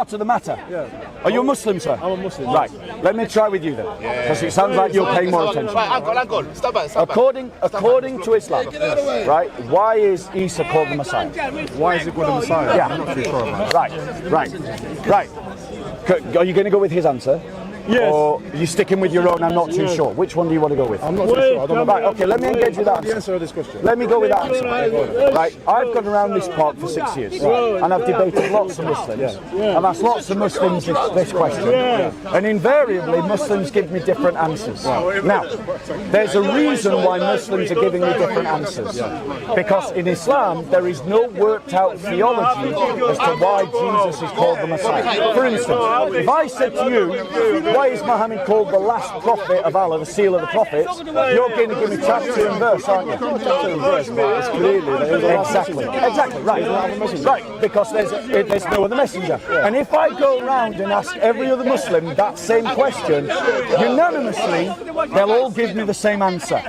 to the matter. Yeah. Are you a Muslim, sir? I'm a Muslim. Right. Let me try with you then, because it sounds like you're paying more attention. Uncle, stop back. According to Islam, right? Why is Isa called the Messiah? Why is it called the Messiah? Yeah. I'm not too sure about it. Right. Are you going to go with his answer? Yes. Or are you sticking with your own? I'm not too sure. Which one do you want to go with? I'm not too sure. I don't know. Right, okay, let me engage with that The answer of this question. Let me go with that answer. Right, I've gone around this park for 6 years, and I've debated lots of Muslims. I've asked lots of Muslims this question, and invariably Muslims give me different answers. Now, there's a reason why Muslims are giving me different answers. Because in Islam, there is no worked out theology as to why Jesus is called the Messiah. For instance, if I said to you, why is Muhammad called the last prophet of Allah, the seal of the prophets? You're going to give me chapter and verse, aren't you? Exactly, right, because there's no other messenger. And if I go around and ask every other Muslim that same question, unanimously, they'll all give me the same answer.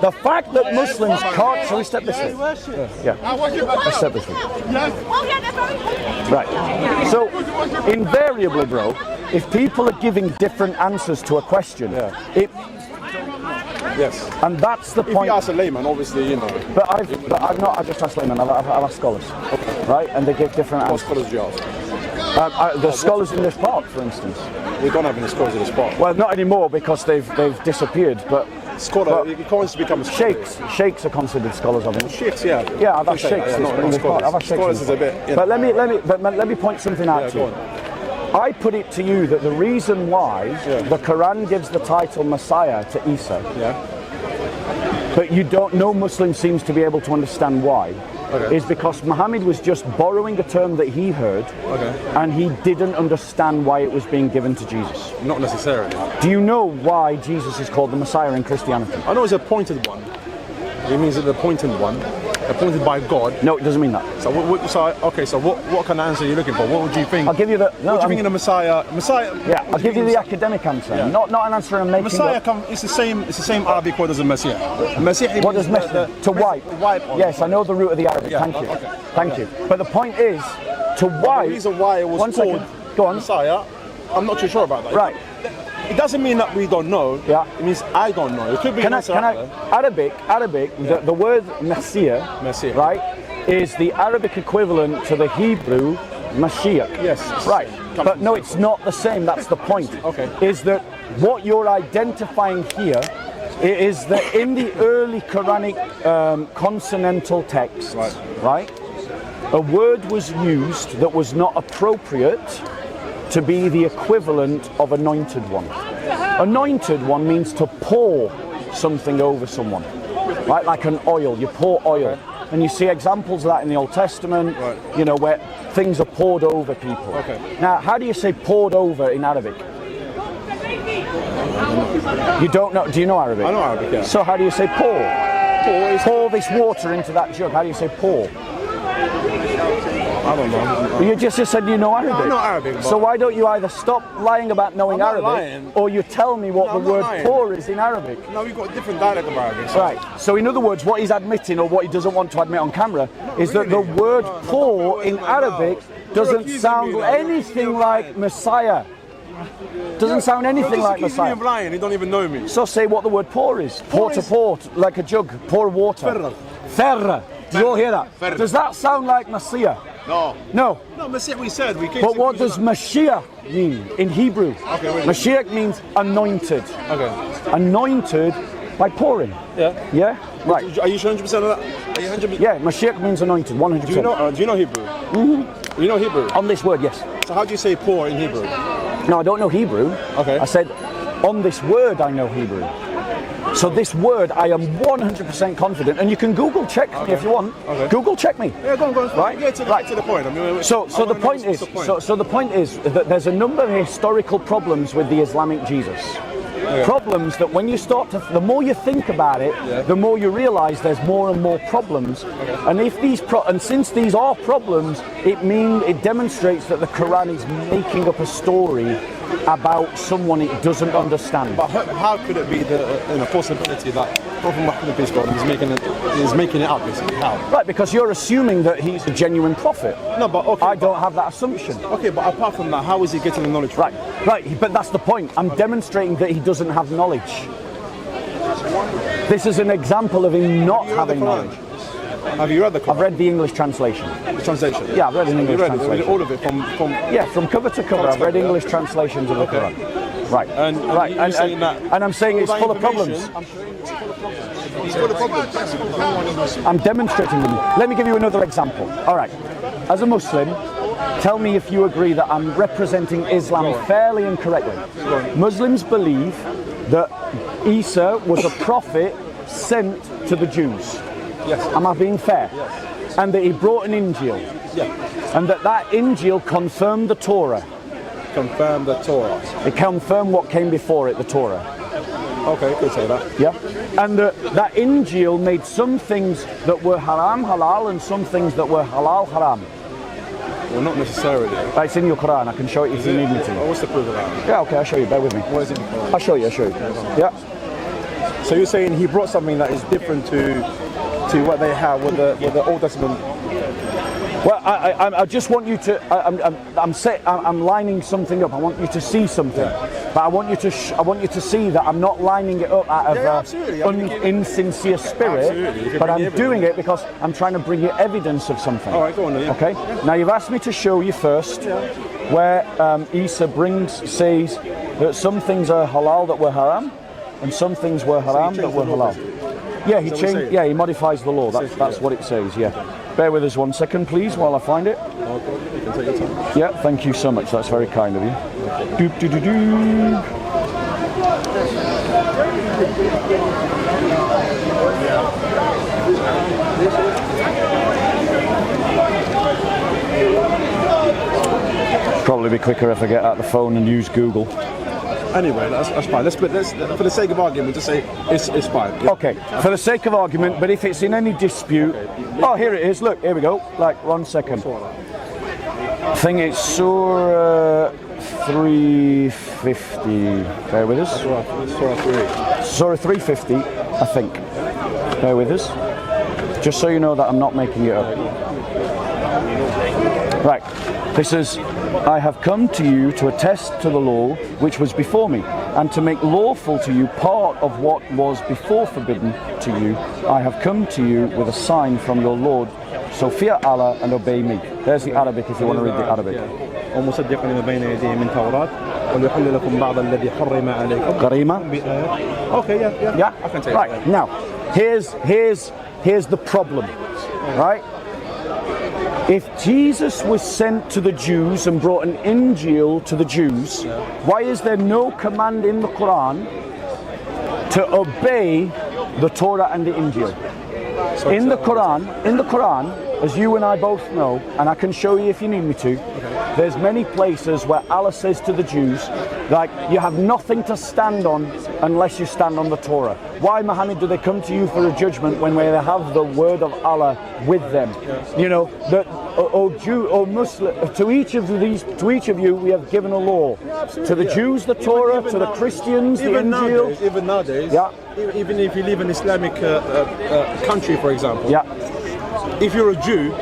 The fact that Muslims can't... Shall we step this way? Yeah. Let's step this way. Right. So, invariably, bro, if people are giving different answers to a question, Yes. and that's the If point. you ask a layman, obviously, you know. But I've not. I just asked laymen. I've asked scholars, right? And they give different What answers. scholars do you ask? The scholars in this park, for instance. We don't have any scholars in this park. Well, not anymore because they've disappeared. But Scholar, it can't become a scholar. sheikhs are considered scholars of it. Sheikhs, yeah. Yeah, I've asked sheikhs. Not scholars. Scholars is a bit. But let me point something out to go you. I put it to you that the reason why the Quran gives the title Messiah to Isa, but no Muslim seems to be able to understand why, is because Muhammad was just borrowing a term that he heard, and he didn't understand why it was being given to Jesus. Not necessarily. Do you know why Jesus is called the Messiah in Christianity? I know it's appointed one. It means that the appointed one, appointed by God. No, it doesn't mean that. So what kind of answer are you looking for? What would you think? I'll give you the... No, what do you think of the Messiah? Yeah, I'll give you the academic answer, not an answer I'm making Messiah up. it's the same Arabic word as a Messiah. Messiah What does Messiah? To wipe. Yes, I know the root of the Arabic. Thank you. Thank you. But the point is, to wipe... The reason why it was called Go on. Messiah, I'm not too sure about that. Right. It doesn't mean that we don't know. Yeah. It means I don't know. It could be Arabic, the word Messiah, right, is the Arabic equivalent to the Hebrew Mashiach. Yes. Right. But no, it's not the same. That's the point. Okay. Is that what you're identifying here is that in the early Quranic consonantal text, right, a word was used that was not appropriate to be the equivalent of anointed one. Anointed one means to pour something over someone, right? Like an oil, you pour oil. And you see examples of that in the Old Testament, you know, where things are poured over people. Now, how do you say poured over in Arabic? You don't know, do you know Arabic? I know Arabic, yeah. So how do you say pour? Pour this water into that jug, how do you say pour? I don't know. You just said you know Arabic. I know Arabic. So why don't you either stop lying about knowing Arabic, or you tell me what the word pour is in Arabic? No, we've got a different dialect of Arabic. So. Right. So in other words, what he's admitting, or what he doesn't want to admit on camera, is that the word pour in Arabic doesn't sound anything like Messiah. Doesn't sound anything like Messiah. He's lying. He don't even know me. So say what the word pour is. Pour to pour, like a jug. Pour water. Ferra. Did you all hear that? Does that sound like Messiah? No. No. No, Messiah we said. But what does Mashiach mean in Hebrew? Mashiach means anointed. Anointed by pouring. Yeah. Yeah? Right. Are you 100% of that? Are you 100%? Yeah, Mashiach means anointed, 100%. Do you know Hebrew? Mm-hmm. You know Hebrew? On this word, yes. So how do you say pour in Hebrew? No, I don't know Hebrew. Okay. I said, on this word I know Hebrew. So this word, I am 100% confident, and you can Google check me if you want. Google check me. Yeah, go on. Right? Get to the point. I mean, so the point is that there's a number of historical problems with the Islamic Jesus. Problems that when you start to, the more you think about it, the more you realise there's more and more problems. And if since these are problems, it demonstrates that the Quran is making up a story about someone it doesn't understand. But how could it be the possibility that Prophet Muhammad, peace be upon him, he's making it up, basically. How? Right, because you're assuming that he's a genuine prophet. No, but okay. I don't have that assumption. Okay, but apart from that, how is he getting the knowledge from? Right, but that's the point. I'm demonstrating that he doesn't have knowledge. This is an example of him not having knowledge. Have you read the Quran? I've read the English translation. The translation? Yeah, I've read an English translation. All of it from Yeah, from cover to cover. I've read English translations of the Quran. Right, And I'm saying it's full of problems. It's full of problems. I'm demonstrating them. Let me give you another example. All right, as a Muslim, tell me if you agree that I'm representing Islam fairly and correctly. Muslims believe that Isa was a prophet sent to the Jews. Yes. Am I being fair? Yes. And that he brought an Injil. Yeah. And that Injil confirmed the Torah. Confirm the Torah. It confirmed what came before it, the Torah. Okay, you could say that. Yeah. And that Injil made some things that were haram, halal, and some things that were halal, haram. Well, not necessarily. It's in your Quran. I can show it if you need me to. What's the proof of that? Yeah, okay, I'll show you. Bear with me. What is it in the Quran? I'll show you. Yeah. So you're saying he brought something that is different to what they have with the Old Testament? Well, I just want you to. I'm lining something up. I want you to see something, but I want you to see that I'm not lining it up out of insincere spirit, but I'm doing it because I'm trying to bring you evidence of something. All right, go on. Yeah. Okay. Now you've asked me to show you first where Isa says that some things are halal that were haram, and some things were haram that were halal. Yeah, he changed. Yeah, he modifies the law. That's what it says. Yeah. Bear with us 1 second, please, while I find it. Okay, you can take your time. Yeah, thank you so much. That's very kind of you. Doop, doo, doo, doo. Probably be quicker if I get out the phone and use Google. Anyway, that's fine. Let's for the sake of argument, just say it's fine. Yeah. Okay, for the sake of argument, but if it's in any dispute, oh, here it is. Look, here we go. Like 1 second. I think it's Surah 350. Bear with us. Surah 350, I think. Bear with us. Just so you know that I'm not making it up. Right. This is, I have come to you to attest to the law which was before me, and to make lawful to you part of what was before forbidden to you. I have come to you with a sign from your Lord, so fear Allah and obey me. There's the Arabic if you want to read the Arabic. ومصدقا لما بين يديه من توراة وليحل لكم بعض الذي حرم عليكم. Karima? Okay, yeah. Yeah? I can take right. that. Now, here's the problem, right? If Jesus was sent to the Jews and brought an Injil to the Jews, why is there no command in the Quran to obey the Torah and the Injil? In the Quran, as you and I both know, and I can show you if you need me to, there's many places where Allah says to the Jews, like, you have nothing to stand on unless you stand on the Torah. Why, Muhammad, do they come to you for a judgment when they have the word of Allah with them? You know, that, Jew or Muslim, to each of you we have given a law. To the Jews the Torah, to the Christians the Injil. Even nowadays, even if you live in an Islamic country, for example, if you're a Jew,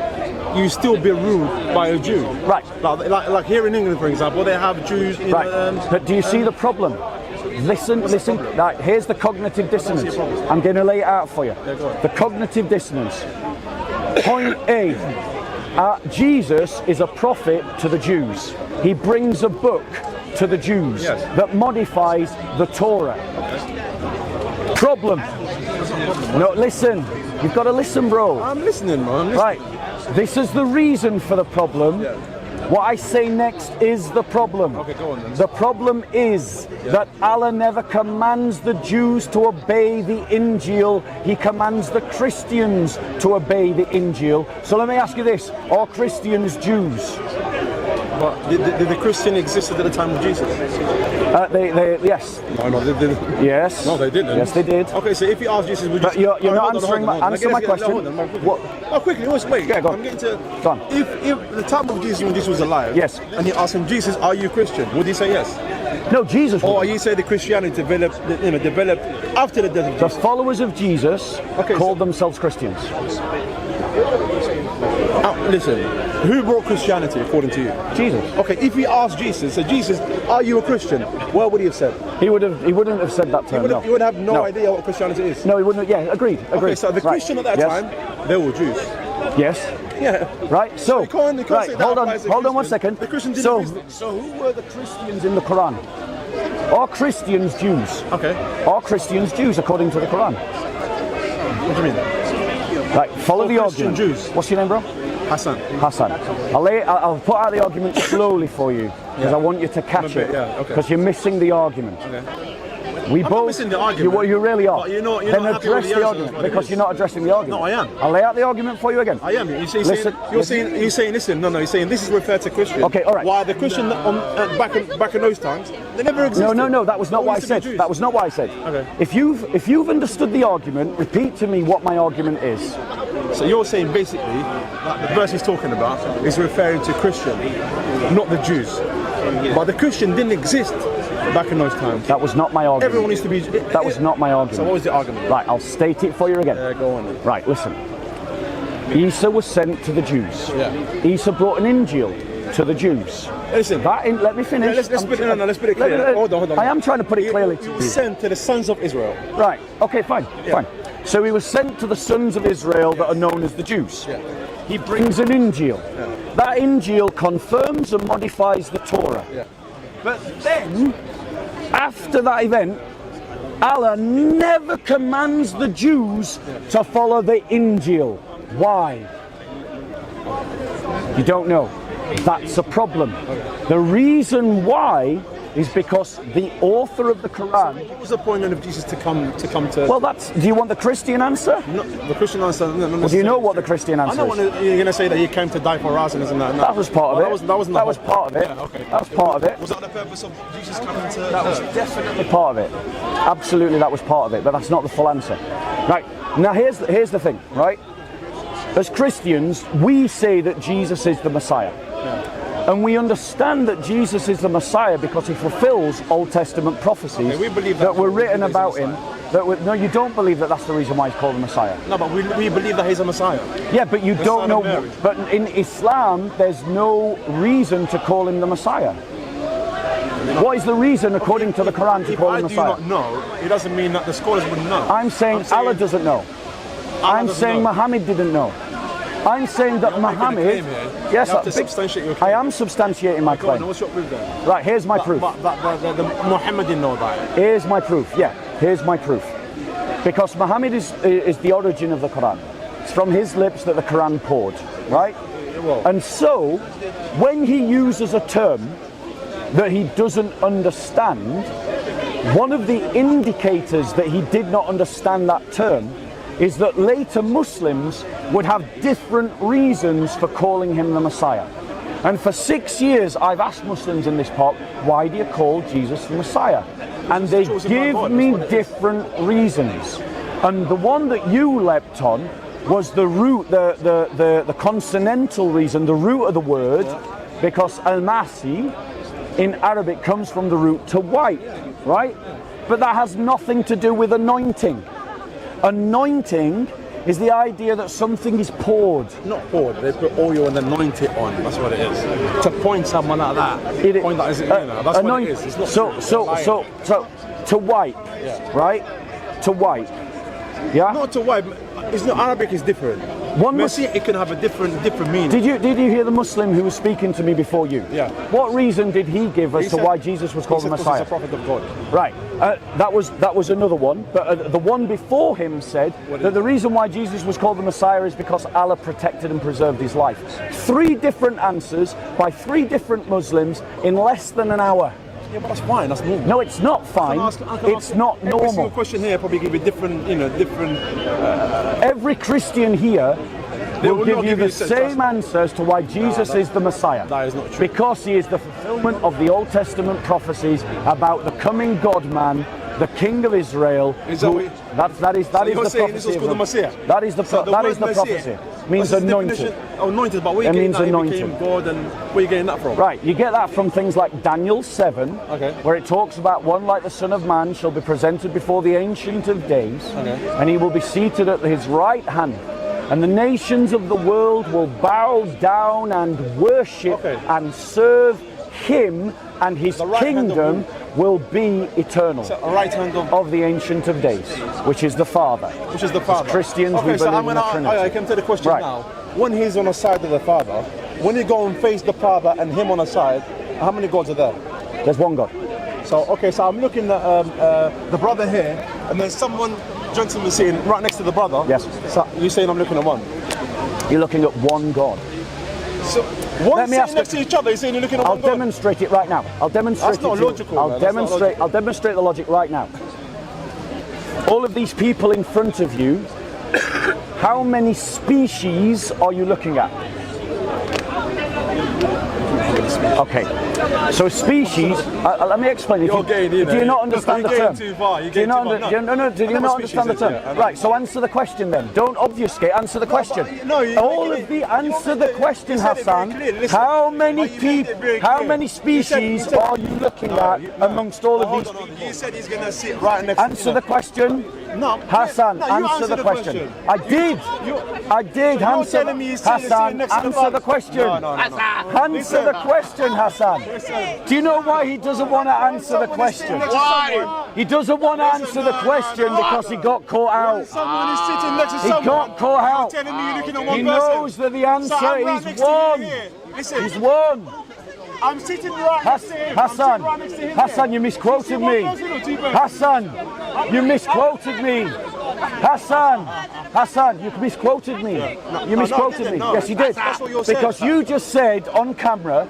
you still be ruled by a Jew. Right. Like here in England, for example, they have Jews. But do you see the problem? Listen. Right, here's the cognitive dissonance. I'm going to lay it out for you. The cognitive dissonance. Point A. Jesus is a prophet to the Jews. He brings a book to the Jews that modifies the Torah. Problem. No, listen. You've got to listen, bro. I'm listening, man. Right. This is the reason for the problem. What I say next is the problem. Okay, go on then. The problem is that Allah never commands the Jews to obey the Injil. He commands the Christians to obey the Injil. So let me ask you this. Are Christians Jews? But did the Christian exist at the time of Jesus? Yes. No, they didn't. Yes. No, they didn't. Yes, they did. Okay, so if you ask Jesus, would you... But you're not answering my question. What? Oh, quickly, wait. Yeah, go on. I'm getting to... Go on. If the time of Jesus, when Jesus was alive, yes, and he asked him, Jesus, are you Christian? Would he say yes? No, Jesus. Or you say the Christianity developed after the death of Jesus? The followers of Jesus called themselves Christians. Listen, who brought Christianity according to you? Jesus. Okay, if we asked Jesus, so Jesus, are you a Christian? What would he have said? He wouldn't have said that term. You would have no idea what Christianity is. No, he wouldn't. Yeah, agreed. Okay, so the Christian at that time, they were Jews. Yes. Yeah. Right. So. You can't say that hold on 1 second. The Christian didn't so who were the Christians in the Quran? Are Christians Jews? Okay. Are Christians Jews according to the Quran? What do you mean? Right. Follow the argument. Jews. What's your name, bro? Hassan. I'll put out the argument slowly for you because I want you to catch it. Because you're missing the argument. Okay. I'm not missing the argument. You really are. But you're not then happy with address the the answer, argument because you're not addressing the argument. No, I am. I'll lay out the argument for you again. I am. You're saying, listen, you're saying this is referred to Christian. Okay, all right. Why the Christian back in those times, they never existed. No, that was not what I said. That was not what I said. Okay. If you've understood the argument, repeat to me what my argument is. So you're saying basically that the verse he's talking about is referring to Christian, not the Jews. But the Christian didn't exist back in those times. That was not my argument. Everyone needs to be... That was not my argument. So what was the argument? Right, I'll state it for you again. Go on then. Right, listen. Isa was sent to the Jews. Yeah. Isa brought an Injil to the Jews. Listen. Let me finish. Yeah, let's put it clear. Hold on. I am trying to put it clearly to He you. was sent to the sons of Israel. Right, okay, fine. So he was sent to the sons of Israel that are known as the Jews. Yeah. He brings an Injil. Yeah. That Injil confirms and modifies the Torah. Yeah. But then, after that event, Allah never commands the Jews to follow the Injil. Why? You don't know. That's a problem. The reason why is because the author of the Quran... What was the point then of Jesus to come to... Well, do you want the Christian answer? No, the Christian answer... No, well, do you know what the Christian answer is? I know you're going to say that he came to die for us and isn't that? No. That was part of it. That was part of it. Yeah, okay. That was part of it. Was that the purpose of Jesus coming to... That was definitely part of it. Absolutely, that was part of it, but that's not the full answer. Right, now here's the thing, right? As Christians, we say that Jesus is the Messiah. Yeah. And we understand that Jesus is the Messiah because he fulfills Old Testament prophecies we believe that were written about him. No, you don't believe that that's the reason why he's called the Messiah. No, but we believe that he's a Messiah. Yeah, but you don't know. But in Islam, there's no reason to call him the Messiah. What is the reason, according to the Quran, to call him Messiah? If I do not know, it doesn't mean that the scholars wouldn't know. I'm saying Allah doesn't know. I'm saying Muhammad didn't know. I'm saying that Muhammad... Yes, I am substantiating my claim. What's your proof then? Right, here's my proof. The Muhammad didn't know about it. Here's my proof, here's my proof. Because Muhammad is the origin of the Quran. It's from his lips that the Quran poured, right? And so, when he uses a term that he doesn't understand, one of the indicators that he did not understand that term is that later Muslims would have different reasons for calling him the Messiah. And for 6 years I've asked Muslims in this part, why do you call Jesus the Messiah? And they give me different reasons. And the one that you leapt on was the root, the consonantal reason, the root of the word, because al-Masi in Arabic comes from the root to wipe, right? But that has nothing to do with anointing. Anointing is the idea that something is poured. Not poured, they put oil and anoint it on. That's what it is. To point someone like that. Point that isn't, that's what it is. It's not so to wipe, right? To wipe. Yeah? Not to wipe. It's not, Arabic is different. It can have a different meaning. Did you hear the Muslim who was speaking to me before you? Yeah. What reason did he give as to why Jesus was called the Messiah? He's a prophet of God. Right. That was another one. But the one before him said that the reason why Jesus was called the Messiah is because Allah protected and preserved his life. 3 different answers by 3 different Muslims in less than an hour. Yeah, but that's fine. That's normal. No, it's not fine. It's not normal. Every single question here probably give you different. Every Christian here will will give not you give the you such same answer as to why Jesus is the Messiah. That is not true. Because he is the fulfillment of the Old Testament prophecies about the coming God-man, the King of Israel. Is that what- That is you're the saying this prophecy. was called the Messiah? That is the So that is word the Messiah, prophecy. Means what's the anointed. definition? Anointed, but where It you getting means that? He anointed. became God, and where are you getting that from? Right, you get that from things like Daniel 7, Okay. where it talks about one like the Son of Man shall be presented before the Ancient of Days, Okay. and he will be seated at his right hand. And the nations of the world will bow down and worship Okay. and serve him, and his The right hand of kingdom will be eternal. So, a right hand of Of the Ancient of Days, which is the Father. which is the Father. Christians, okay, we so believe I'm in the gonna, Trinity. I come to the question Right. now. When he's on the side of the Father, when you go and face the Father and him on the side, how many gods are there? There's one God. So okay, so I'm looking at the brother here, and then someone, gentleman sitting right next to the brother. Yes. So you're saying I'm looking at one. You're looking at one God. So Let one me sitting ask next you- to each other, you're saying you're looking at I'll one God. demonstrate it right now. I'll demonstrate That's not it to you. logical, I'll man. That's not demonstrate. logical. I'll demonstrate the logic right now. All of these people in front of you. How many species are you looking at? Okay. So species. Let me explain. If You're getting in do you there. not understand the You're term? getting too far. You're Do you getting not? too far. Do you, no, no. Do I you know not what understand the species term? is, yeah, I know. Right. So answer the question then. Don't obfuscate. Answer the question. but, no, you're All making of the it- answer you're the making it- question, you said it very Hassan. clear. Listen, How many but you made it very people? How clear. many You said- species you said- are you looking at amongst all of Hold these on, people? you said he's gonna sit right next. Answer the question. No, Hassan, no, you answer the question. I did. You- I did. So you're Answer. telling me you're sitting Hassan, next to the answer the box? question. No, no, no, no. Answer the question, Hassan. Do you know why he doesn't want to answer the question? Why? He doesn't want to answer the question because he got caught out. Someone is sitting next to He someone. got caught out. You're telling me you're looking at one He person. knows that the answer So I'm right is next to you one. here. Listen, He's one. I'm sitting right next to him. I'm Hassan, sitting right next to him Hassan, here. you misquoted me. One person or two persons? Hassan, you misquoted me. Hassan, you misquoted me. You misquoted me. no. Yes, you did. That's what you're saying. Because you just said on camera,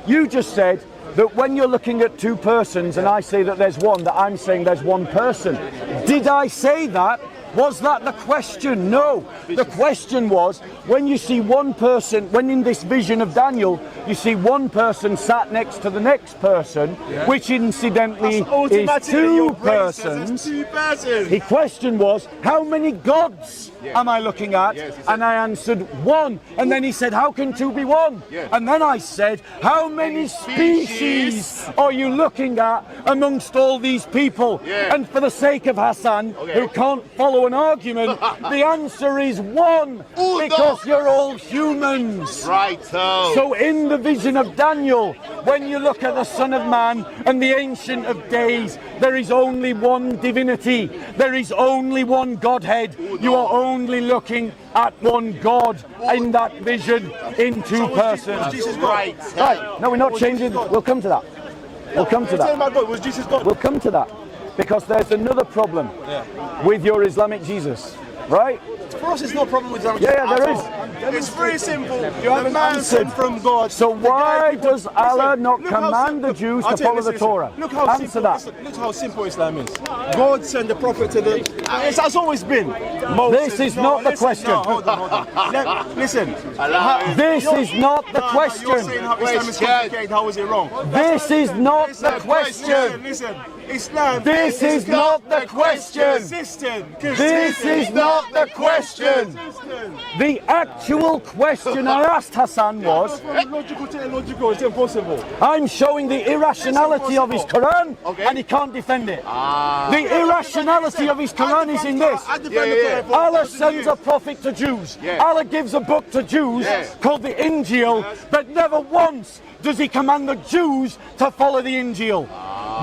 you just said that when you're looking at two persons and I say that there's one, that I'm saying there's one person. Did I say that? Was that the question? No. The question was, when you see one person, when in this vision of Daniel, you see one person sat next to the next person, which incidentally is two persons. Two persons. The question was, how many gods am I looking at? And I answered one. And then he said, how can two be one? And then I said, how many species are you looking at amongst all these people? And for the sake of Hassan, who can't follow an argument, the answer is one. Because you're all humans. Right, So in the vision of Daniel, when you look at the Son of Man and the Ancient of Days, there is only one divinity. There is only one Godhead. You are only looking at one God in that vision in two persons. Jesus God. Right, no, we're not changing. We'll come to that. We'll come to You're saying that. my God, was Jesus God? We'll come to that. Because there's another problem with your Islamic Jesus, right? For us, it's no problem with Islamic Yeah, there at is. all. It's very simple. You haven't the man answered. sent from God. So why does Allah not look how command the simple- Jews I'll to tell you, follow the listen, Torah? Look how Answer simple, that. Look how simple Islam is. God sent the prophet to the. It has always been. Moses, This is not the listen, question. No, hold on. Listen. This is not the You're question. saying how Islam is complicated. How is it wrong? This is not the Listen, question. Listen. Islam. This is not the question. Consistent. This is not the question. The actual question I asked Hassan was, Logical to illogical. It's impossible. I'm showing the irrationality of his Quran and he can't defend it. The irrationality of his Quran is in this. I defend the Quran for Allah 1,000 sends years. a prophet to Jews. Allah gives a book to Jews called the Injil, but never once does he command the Jews to follow the Injil.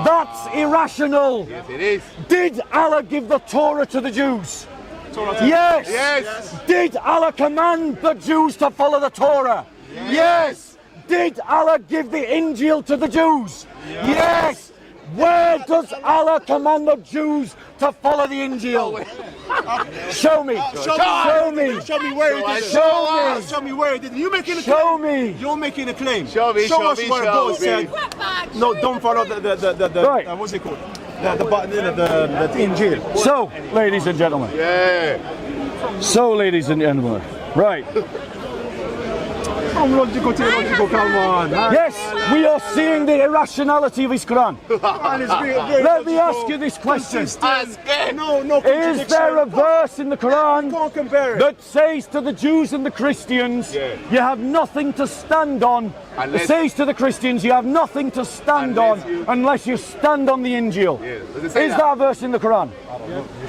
That's irrational. It is. Did Allah give the Torah to the Jews? Yes. Yes. Did Allah command the Jews to follow the Torah? Yes. Did Allah give the Injil to the Jews? Yes. Where does Allah command the Jews to follow the Injil? Show me. Show me. Show me where it is. Show me. Show me where it is. You're making a Show claim. me. You're making a claim. Show me, us show where me, God show said. me. No, don't follow the Right. what's it called? The Injil. So, ladies and gentlemen. Yeah. So, ladies and gentlemen. Right. From logical to illogical, come on. Yes, we are seeing the irrationality of his Quran. And it's very Let me logical, ask you this question. consistent. No Is contradiction. there a verse in the Quran Can't compare it. that says to the Jews and the Christians, you have nothing to stand on? It says to the Christians, you have nothing to stand on unless you stand on the Injil. Is that a verse in the Quran?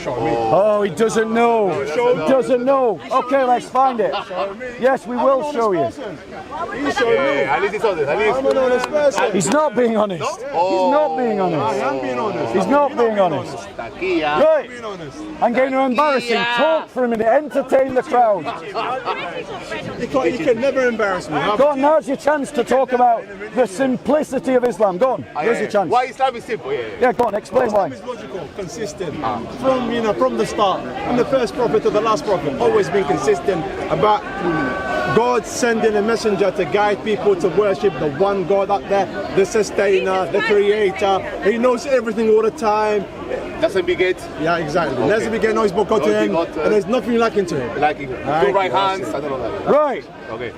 Oh, he doesn't know. He doesn't know. Okay, let's find it. Yes, we will show you. You show me. At least he saw this. At least. I'm an honest person. He's not being honest. He's not being I honest. am being honest. He's not being honest. Taquilla. Right. Being honest. I'm going to embarrass him. Talk for a minute. Entertain the crowd. You can never embarrass me. Go on, now's your chance to talk about the simplicity of Islam. Go on, here's your chance. Why Islam is simple? Yeah, go on, explain why. It's logical, consistent. From the start, from the first prophet to the last prophet, always been consistent about God sending a messenger to guide people to worship the one God up there, the sustainer, the creator. He knows everything all the time. Doesn't beget. Yeah, exactly. Doesn't begin no begot to him, and there's nothing lacking to him. Like two right hands. I don't know that. Right, Okay.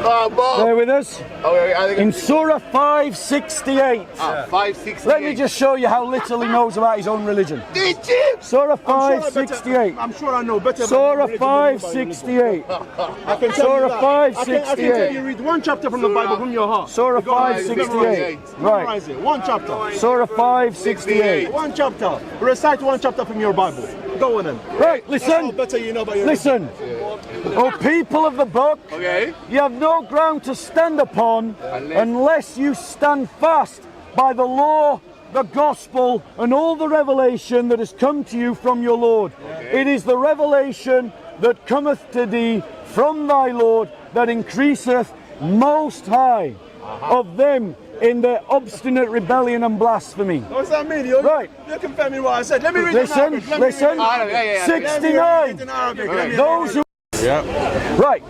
Oh, Bob. bear with us. Okay, I think In Surah 568, 568. let me just show you how little he knows about his own religion. Egypt. Surah 568. I'm sure I know better. Surah 568. I can tell Surah you that. 568. I can tell you read one chapter from the Bible from your heart. Surah Go ahead, 568. Right. Memorize it. One chapter. Surah 568. One chapter. Recite one chapter from your Bible. Go on then. Right, That's how listen. better you know about your Listen. O people of the book, Okay. you have no ground to stand upon unless you stand fast by the law, the gospel, and all the revelation that has come to you from your Lord. It is the revelation that cometh to thee from thy Lord that increaseth most high of them in their obstinate rebellion and blasphemy. What does that mean? You're confirming what I said. Let me read it in Arabic. Let me read it. Yeah. 69. in Arabic. Let me Those who Right,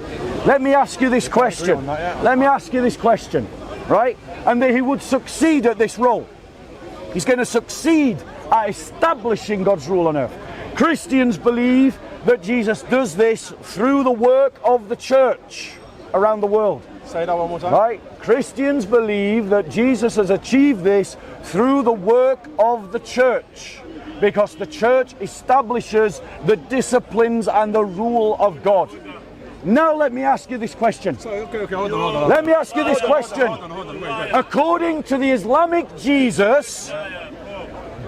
let me ask you this question. Let me ask you this question, right? And that he would succeed at this role. He's going to succeed at establishing God's rule on earth. Christians believe that Jesus does this through the work of the church around the world. Say that one more time. Right? Christians believe that Jesus has achieved this through the work of the church, because the church establishes the disciplines and the rule of God. Now let me ask you this question. Okay, hold on. Let me ask you this question. Wait. According to the Islamic Jesus,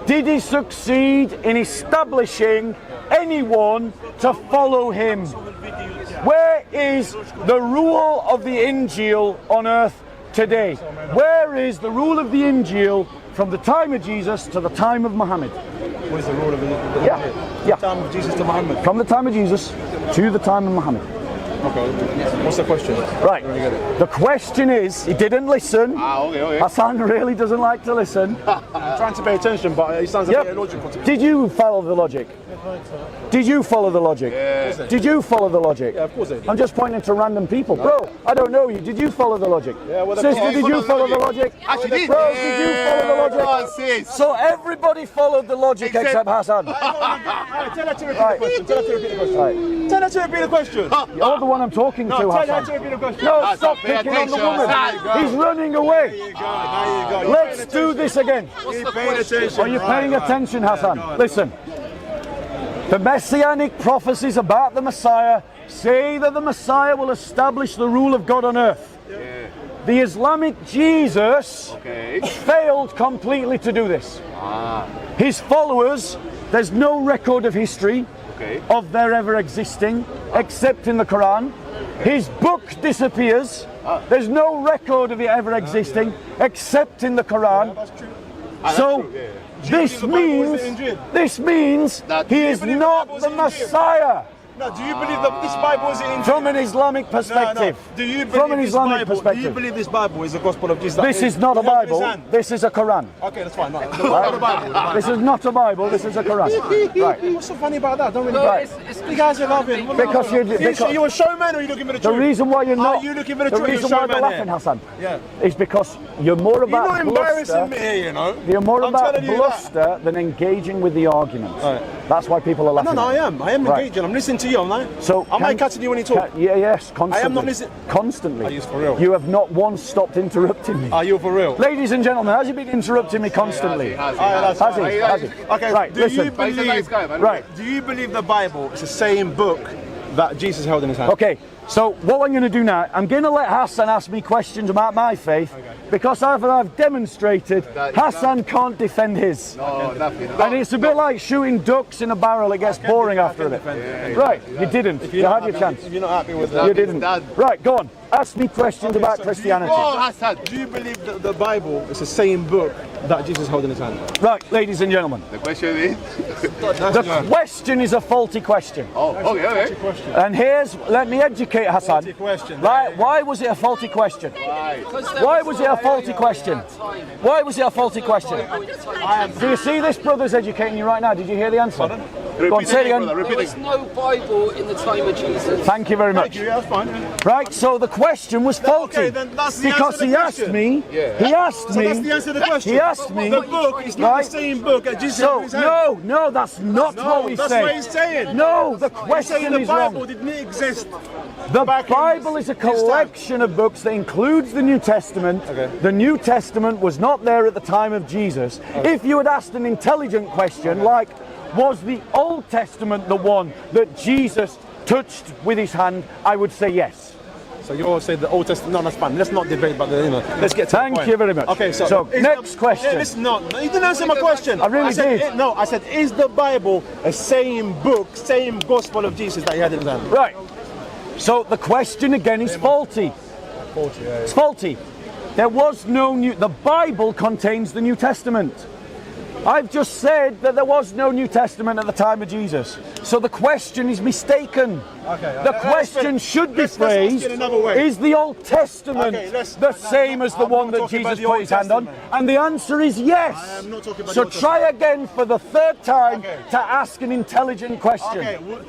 did he succeed in establishing anyone to follow him? Where is the rule of the Injil on earth today? Where is the rule of the Injil from the time of Jesus to the time of Muhammad? What is the rule of the Yeah. time of Jesus to Muhammad? From the time of Jesus to the time of Muhammad. Okay. What's the question? Right. The question is, he didn't listen. Okay. Hassan really doesn't like to listen. I'm trying to pay attention, but it sounds a bit Yep. illogical to me. Did you follow the logic? Did you follow the logic? Did you follow the logic? Yeah, of course I did. I'm just pointing to random people. Bro, I don't know you. Did you follow the logic? Yeah, well, Sister, did you follow the logic? Actually, did. Bro, did you follow the Come on, logic? sis. So everybody followed the logic except Hassan. Alright, tell her to repeat Right. the question. Tell her to repeat the question. Right. Tell her to repeat the question. You're the one I'm talking No, to, tell her to Hassan. repeat the question. No, stop pay picking on the attention. woman. There you go. He's running away. There you go. Let's do this again. Keep paying attention. Are you paying attention, Hassan? Listen. The messianic prophecies about the Messiah say that the Messiah will establish the rule of God on earth. The Islamic Jesus failed completely to do this. His followers, there's no record of history of their ever existing except in the Quran. His book disappears. There's no record of it ever existing except in the Quran. So this means That he is believe the not Bible is the in Messiah. Now, do you believe that this Bible is in? From an Islamic perspective. Do you believe From an this Islamic Bible? Do you perspective. believe this Bible is the gospel of Jesus? This is not a Bible. This is a Quran. Okay, that's fine. No, the Bible. This is not a Bible. This is a Quran. Right. What's so funny about that? Don't really. Right. You guys are laughing. Because you a showman, or are you looking for the the truth? reason why you're not. Are you looking for the The truth? reason You're why they're showman laughing, here. Hassan, Yeah. is because you're more You're about not embarrassing bluster. me here, you know. You're more I'm about telling you that. bluster than engaging with the argument. Right. That's why people are laughing. No, I am. I am Right. engaging. I'm listening to you, am I? So am I catching you when you talk? Yeah, yes, constantly. I am not listening. Constantly. Are you for real? You have not once stopped interrupting me. Are you for real? Ladies and gentlemen, has he been interrupting me constantly? Has he? Has he? Has he? Okay, Right, do listen. you But he's a nice believe? guy, man. Right. Do you believe the Bible is the same book that Jesus held in his hand? Okay, so what I'm going to do now, I'm going to let Hassan ask me questions about my faith, because I've demonstrated Hassan can't defend his. No, nothing. And it's a bit like shooting ducks in a barrel, it gets boring after a bit. Right, you didn't. You had your chance. If you're not happy with that, You didn't. done. Right, go on. Ask me questions about Christianity. Oh, Hassan. do you believe that the Bible is the same book that Jesus held in his hand? Right, ladies and gentlemen, The question is. the question is a faulty question. Oh, okay. And let me educate Hassan. Faulty question. Right, why was it a faulty question? Why was it a faulty question? Why was it a faulty question? Do you see this brother's educating you right now? Did you hear the answer? Go on, say it again. Repeat There was no Bible in the time of Jesus. Thank you very much. Yeah, that's fine. Right, so the question was faulty. Okay, then that's the Because answer to he the asked question. me, he asked So me, that's the answer to the question. he asked me, The book is not right? the same book that Jesus held So, in his hand. no, that's not No, what we that's say. what he's saying. No, the He's saying question the is Bible wrong. didn't exist. The back in Bible is a his time. collection of books that includes the New Testament. Okay. The New Testament was not there at the time of Jesus. If you had asked an intelligent question like, was the Old Testament the one that Jesus touched with his hand, I would say yes. So you all say the Old Testament. No, that's fine. Let's not debate about the. Let's get to Thank the point. you very much. Okay, so, So, is next question. Yeah, listen, no, you didn't answer my question. I really said, did. No, I said, is the Bible a same book, same gospel of Jesus that he had in his hand? Right. So the question again is faulty. It's faulty. There was no new. The Bible contains the New Testament. I've just said that there was no New Testament at the time of Jesus. So the question is mistaken. Okay. The question should be let's ask phrased, it another way. is the Old Testament Okay, let's- the same as the I'm one not that talking about Jesus the put Old his hand on? Testament. And the answer is yes. I am not talking about So the Old try again for the third time Okay. to ask an intelligent question.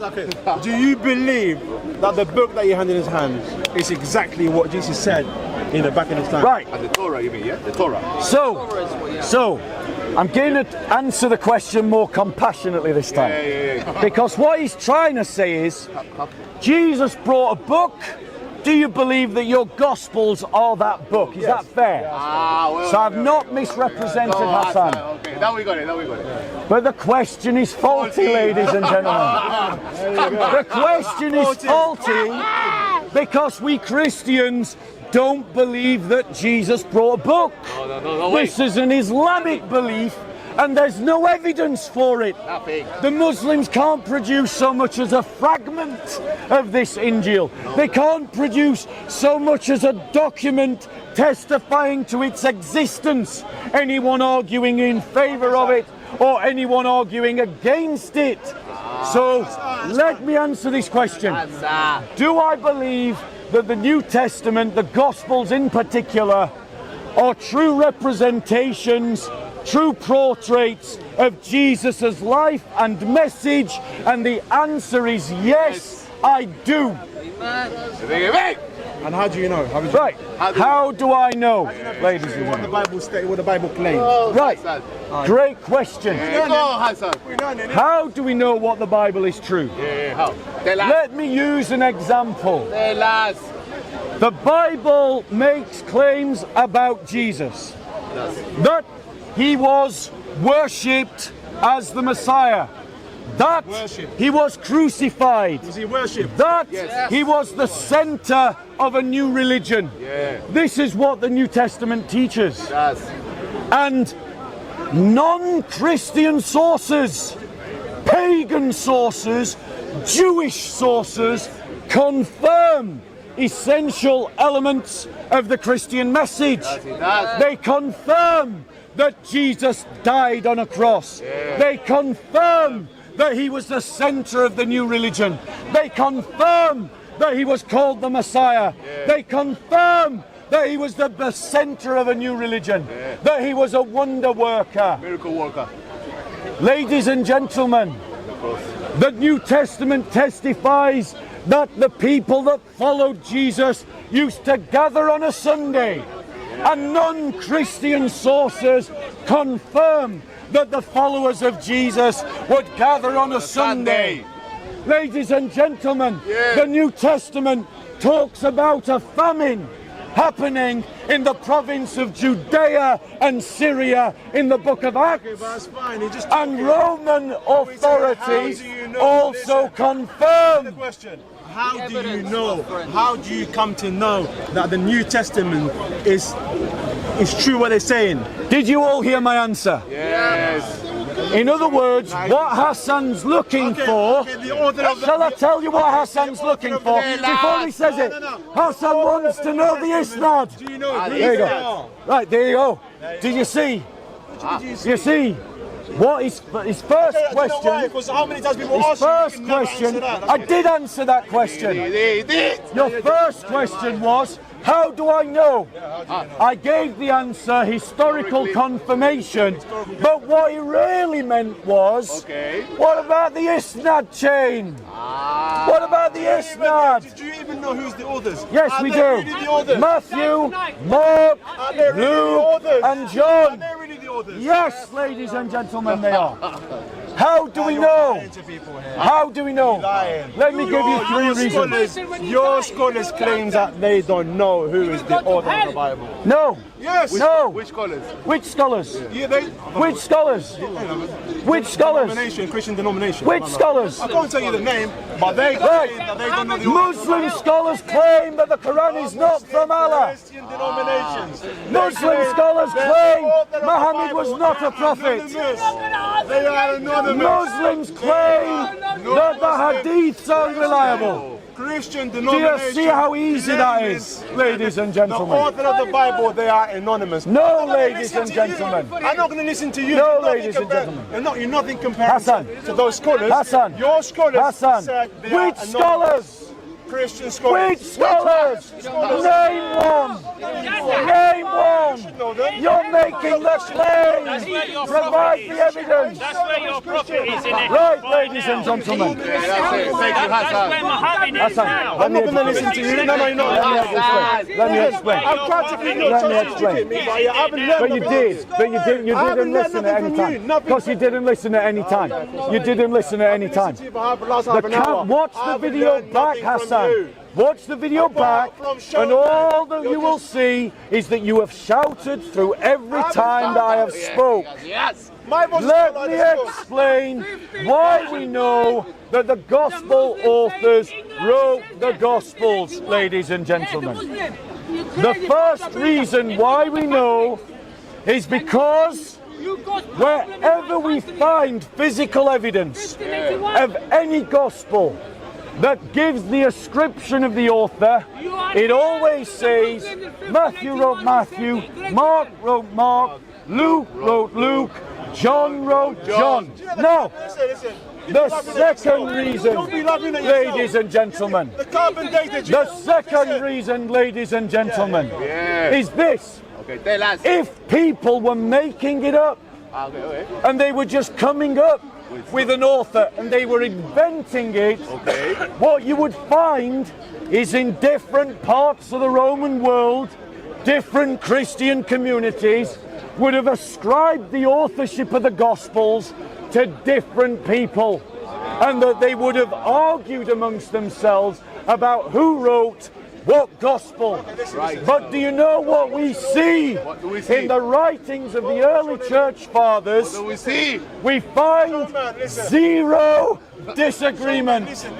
Okay. Do you believe that the book that he had in his hand is exactly what Jesus said back in his time? Right. And the Torah, you mean, yeah? The Torah. So, I'm going to answer the question more compassionately this time. Yeah. Because what he's trying to say is, Jesus brought a book. Do you believe that your Gospels are that book? Is that fair? Well, So I've not misrepresented Oh, Hassan. Okay, now we got it. But the question is faulty, ladies and gentlemen. The question is faulty because we Christians don't believe that Jesus brought a book. No, wait. This is an Islamic belief and there's no evidence for it. Nothing. The Muslims can't produce so much as a fragment of this Injil. They can't produce so much as a document testifying to its existence. Anyone arguing in favor of it or anyone arguing against it. So let me answer this question. Do I believe that the New Testament, the Gospels in particular, are true representations, true portraits of Jesus' life and message? And the answer is yes, I do. And how do you know? Right. How do I know, ladies and What the gentlemen? Bible states, what the Bible claims. Right. Great question. Go, Hassan. How do we know what the Bible is true? How? Tell us. Let me use an example. Tell us. The Bible makes claims about Jesus. That he was worshipped as the Messiah. That Worshipped. he was crucified. Was he worshipped? That Yes. he was the center of a new religion. Yeah. This is what the New Testament teaches. That's And non-Christian sources, pagan sources, Jewish sources confirm essential elements of the Christian message. it. They confirm that Jesus died on a cross. They confirm that he was the center of the new religion. They confirm that he was called the Messiah. They confirm that he was the center of a new religion. That he was a wonder worker. Miracle worker. Ladies and gentlemen, the New Testament testifies that the people that followed Jesus used to gather on a Sunday, and non-Christian sources confirm that the followers of Jesus would gather on a Sunday. Ladies and gentlemen, the New Testament talks about a famine happening in the province of Judea and Syria in the book of Acts. But that's fine. He just And Roman authorities also The confirm. question: how do you know? How do you come to know that the New Testament is true? What they're saying? Did you all hear my answer? Yes. In other words, what Hassan's looking for. the order of the, Shall I tell you what Hassan's looking for before he says it? Hassan wants to know the isnad. Do you know? Who There you they go. are? Right, there you go. Do you see? You see? What his first Do you know why? question? Because how many times people His ask you, first you can never question. answer that. I did answer that question. He did. Your first question was, how do I know? I gave the answer, historical confirmation. But what he really meant was, what about the Isnad chain? What about the Isnad? Do you even know who's the authors? Yes, Are we they do. really the authors? Matthew, Mark, Are they really the Luke, authors? and Are John. they really the authors? Yes, ladies and gentlemen, they are. How do we know? Lying to people here. How do we know? Lying. Let me give you three reasons. Your scholars claim that they don't know who is the author of the Bible. No. Yes. No. Which colors? Which scholars? Yeah, they. Which scholars? Which scholars? Denomination, Christian denomination. Which scholars? I can't tell you the name, but they Right. claim that they don't know the author. Muslim scholars claim that the Quran is not from Allah. Christian denominations. Muslim scholars claim Muhammad was not a prophet. They are anonymous. Muslims claim that the hadiths are unreliable. Christian Do you denominations. see how easy that is, ladies and The gentlemen? author of the Bible, they are anonymous. No, I'm not gonna ladies listen and to you. gentlemen. I'm not going to listen to you. No, You're nothing ladies and compared- gentlemen. You're nothing compared Hassan. to those scholars. Hassan. Your scholars Hassan. said they are Which anonymous. scholars? Christian scholars. Which scholars? Name one. Name one. You're making the claim. Provide the evidence. That's where your prophet is in it. Right, ladies and gentlemen. Yeah, that's it. Thank you, That's where Hassan. Muhammad is Hassan, now. let I'm me not going to explain. listen to you. No, you're not. Let me explain. I've practically no Let me chance to explain. educate me, but you haven't learned But you nothing. did. But you didn't. You I haven't didn't learned listen at nothing any from you. time. Nothing. Because you didn't listen at any time. You didn't listen at any time. Watch the video back, Hassan. Watch the video back, and all that you will see is that you have shouted through every time that I have spoke. Yes. My voice is Let not me like this. explain why we know that the gospel authors wrote the gospels, ladies and gentlemen. The first reason why we know is because wherever we find physical evidence of any gospel that gives the ascription of the author, it always says Matthew wrote Matthew, Mark wrote Mark, Luke wrote Luke, John wrote John. No, Listen. the second reason, Don't be laughing at yourself. ladies and gentlemen, The carbon dated. the second reason, ladies and gentlemen, is this. Okay, tell us. If people were making it up Okay. and they were just coming up with an author and they were inventing it, what you would find is in different parts of the Roman world, different Christian communities would have ascribed the authorship of the Gospels to different people, and that they would have argued amongst themselves about who wrote what gospel. But do you know what we see do we see? in the writings of the early church fathers? So we see. We find zero disagreement. Listen.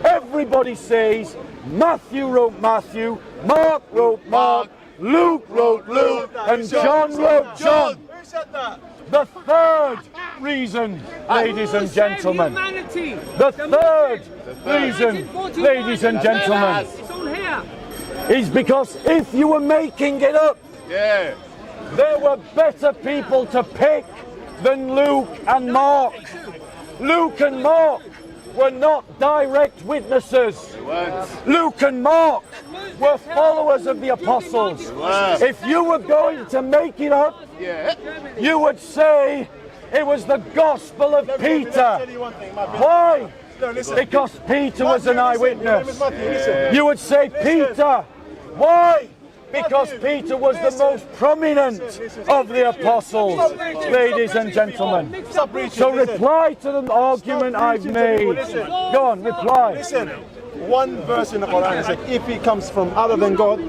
Everybody says Matthew wrote Matthew, Mark wrote Mark, Luke wrote Luke, and John wrote John. Who said that? The third reason, ladies and gentlemen, the third reason, ladies and gentlemen, is because if you were making it up, Yeah. there were better people to pick than Luke and Mark. Luke and Mark were not direct witnesses. Luke and Mark were followers of the apostles. If you were going to make it up, Yeah. you would say it was the gospel of Let me Peter. tell you one thing, my brother. Why? No, listen. Because Peter was an Matthew, listen. eyewitness. Matthew, listen. You would say Peter. Why? Because Peter was the most prominent of the apostles, ladies and gentlemen. Stop preaching. So listen. reply to the argument I've preaching to people, made. listen. Go on, reply. Listen, one verse in the Quran is like, if he comes from other than God,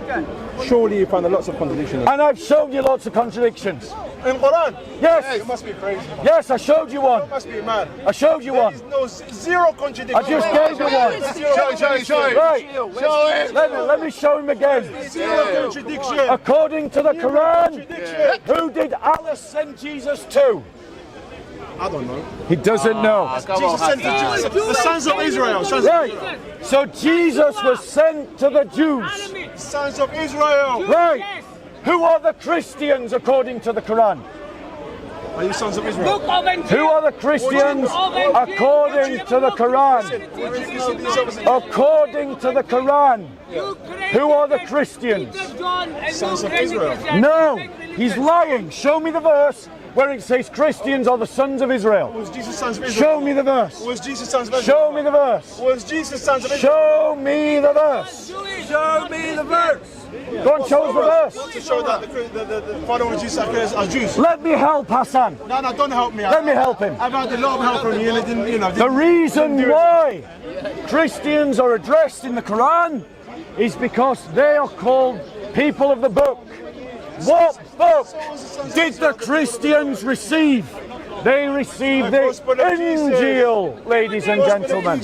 surely you find lots of contradictions. And I've shown you lots of contradictions. In Quran? Yes. You must be crazy. Yes, I showed you You one. must be mad. I showed you There one. is no zero contradiction. I just gave you one. Show it. Right. Show it. Let me show him again. Zero contradiction. According to the Quran, who did Allah send Jesus to? I don't know. He doesn't know. Jesus sent the sons of Israel. Sons of Right. Israel. So Jesus was sent to the Jews. Sons of Israel. Right. Who are the Christians according to the Quran? Are you sons of Israel? Who are the Christians according to the Quran? According to the Quran, who are the Christians? Sons of Israel. No, he's lying. Show me the verse where it says Christians are the sons of Israel. Was Jesus sons of Israel? Show me the verse. Was Jesus sons of Israel? Show me the verse. Was Jesus sons of Israel? Show me the verse. Show me the verse. Go and show us the verse. To show that the followers of Jesus are Jews. Let me help Hassan. No, don't help me. Let me help him. I've had a lot of help from you and it didn't, The reason why Christians are addressed in the Quran is because they are called people of the book. What book did the Christians receive? They received the Injil, ladies and gentlemen.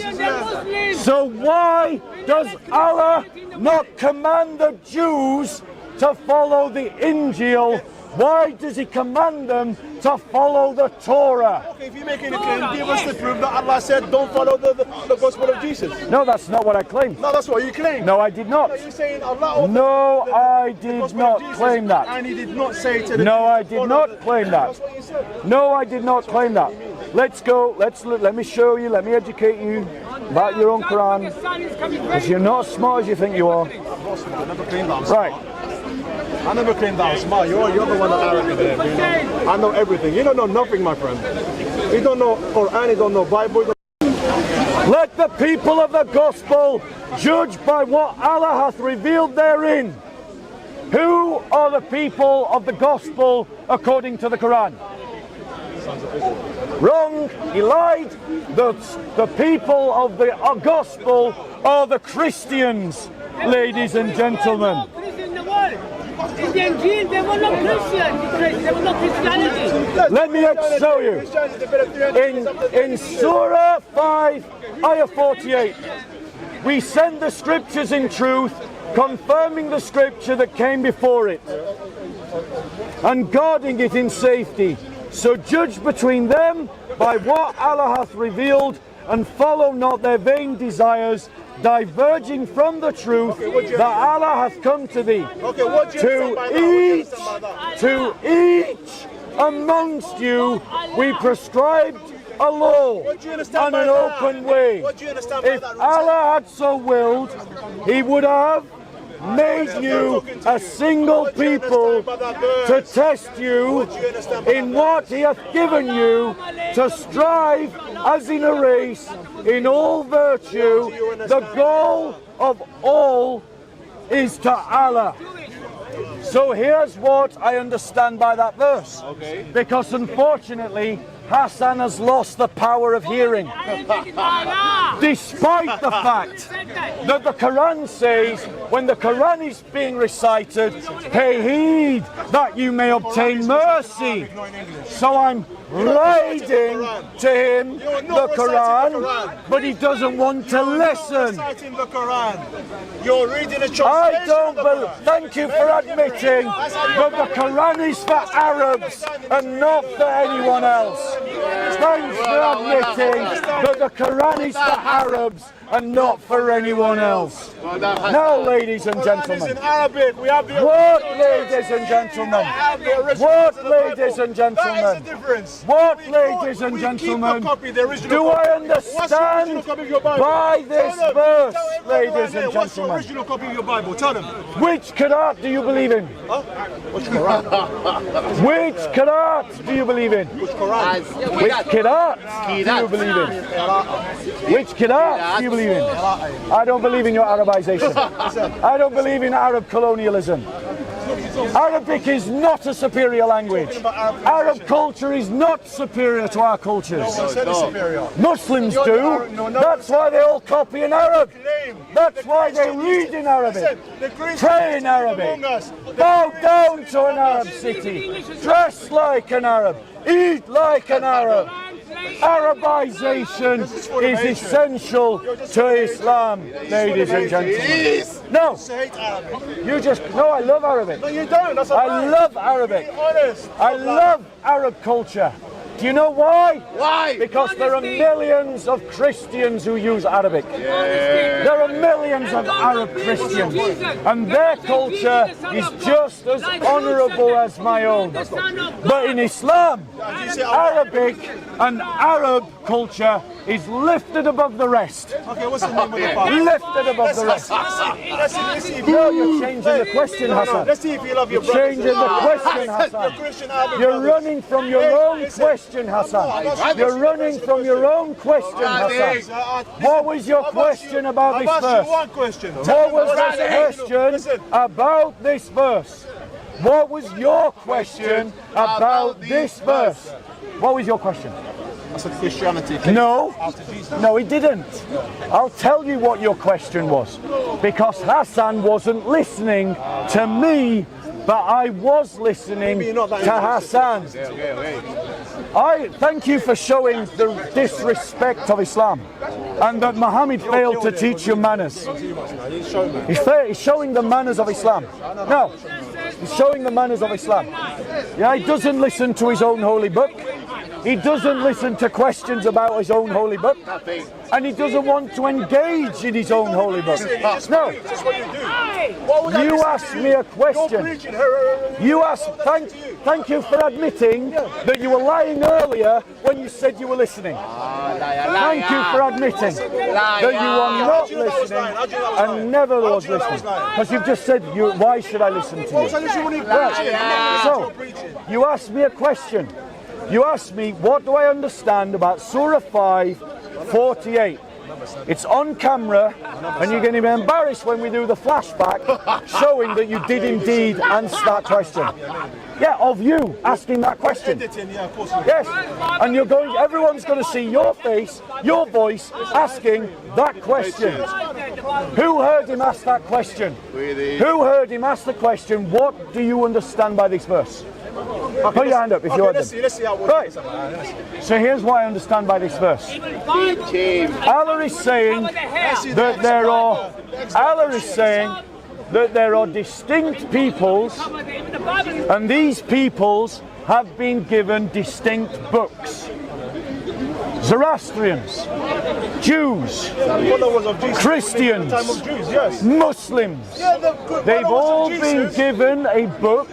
So why does Allah not command the Jews to follow the Injil? Why does he command them to follow the Torah? Okay, if you're making a claim, give us the proof that Allah said don't follow the gospel of Jesus. No, that's not what I claimed. No, that's what you claim. No, I did not. You're saying Allah. No, I did gospel not of Jesus, claim that. And he did not say to the No, Jews, I did follow not the- claim that. That's what you said. No, I did not claim that. Let's go. Let me show you. Let me educate you about your own Quran. Because you're not as smart as you think you are. I never claimed that. Right. I never claimed that I'm smart. You're the one that Arabic there. You know? I know everything. You don't know nothing, my friend. You don't know Quran. You don't know Bible. You don't Let the people of the gospel judge by what Allah hath revealed therein. Who are the people of the gospel according to the Quran? Wrong, he lied. The people of the gospel are the Christians, ladies and gentlemen. In the Injil, they were not Christians. They were not Christianity. Let me show you. In Surah 5, Ayah 48, we send the scriptures in truth, confirming the scripture that came before it, and guarding it in safety. So judge between them by what Allah hath revealed, and follow not their vain desires, diverging from the truth that Allah hath come to thee. Okay, what do you understand by that? To each amongst you we prescribed a law What do you understand and by an that? open way. What do you understand by If that? Allah had so willed, he would have made you a single people to test you in what he hath given you, to strive as in a race in all virtue. The goal of all is to Allah. So here's what I understand by that verse. Because unfortunately Hassan has lost the power of hearing, despite the fact that the Quran says when the Quran is being recited, pay heed that you may obtain mercy. So I'm reading to him the Quran, but he doesn't want to listen. Reciting the Quran. You're reading a translation I don't of the believe, Quran. thank you for admitting that the Quran is for Arabs and not for anyone else. Thanks for admitting that the Quran is for Arabs and not for anyone else. Now, ladies and Quran is in gentlemen, Arabic. We have the what, ladies and gentlemen, what, ladies and That is the gentlemen, difference. what, We ladies keep and the gentlemen, copy, the original do copy. I What's the original understand copy of your Bible? by this Tell them. verse, Tell everyone ladies here, and what's the gentlemen? original copy of your Bible? Tell them. Which Qur'an do you believe in? Which Quran? Which Qur'an do you believe in? Which Quran? Which Qur'an do you believe in? Which Qur'an do you believe in? I don't believe in your Arabization. I don't believe in Arab colonialism. Arabic is not a superior language. Arab culture is not superior to our cultures. Muslims do. That's why they all copy in Arab. That's why they read in Arabic, pray in Arabic, bow down to an Arab city, dress like an Arab, eat like an Arab. Arabization is essential to Islam, ladies and gentlemen. No, you just, no, I love Arabic. No, you don't. That's a I lie. love Arabic. Be honest. I love Arab culture. Do you know why? Why? Because there are millions of Christians who use Arabic. There are millions of Arab Christians, and their culture is just as honourable as my own. But in Islam, Arabic and Arab culture is lifted above the rest. Okay, what's the name of the park? Lifted above the rest. Let's see if No, you're changing the question, Hassan. Let's see if you love your You're brothers. changing the question, Hassan. Christian Arabic You're brothers. running from your own question, Hassan. You're running from your own question, Hassan. What was your question about this I've asked verse? you one question. What was this question about this verse? What was your question about this verse? What was your question? I said Christianity. No, no, he didn't. I'll tell you what your question was. Because Hassan wasn't listening to me, but I was listening to Hassan. I thank you for showing the disrespect of Islam and that Muhammad failed to teach you manners. He's showing the manners of Islam. No, he's showing the manners of Islam. Yeah, he doesn't listen to his own holy book. He doesn't listen to questions about his own holy book. And he doesn't want to engage in his own holy book. No. You asked me a question. You asked, thank you for admitting that you were lying earlier when you said you were listening. Thank you for admitting that you are not listening and never was listening. Because you've just said, why should I listen to you? Right. So, you asked me a question. You asked me, what do I understand about Surah 5:48? It's on camera, and you're going to be embarrassed when we do the flashback, showing that you did indeed answer that question. Yeah, of you asking that question. Yes, and you're going. Everyone's going to see your face, your voice, asking that question. Who heard him ask that question? Who heard him ask the question? What do you understand by this verse? Put your hand up if you heard them. Let's see how Right. So here's what I understand by this verse. Allah is saying that there are distinct peoples, and these peoples have been given distinct books. Zoroastrians, Jews, Christians, Muslims, they've all been given a book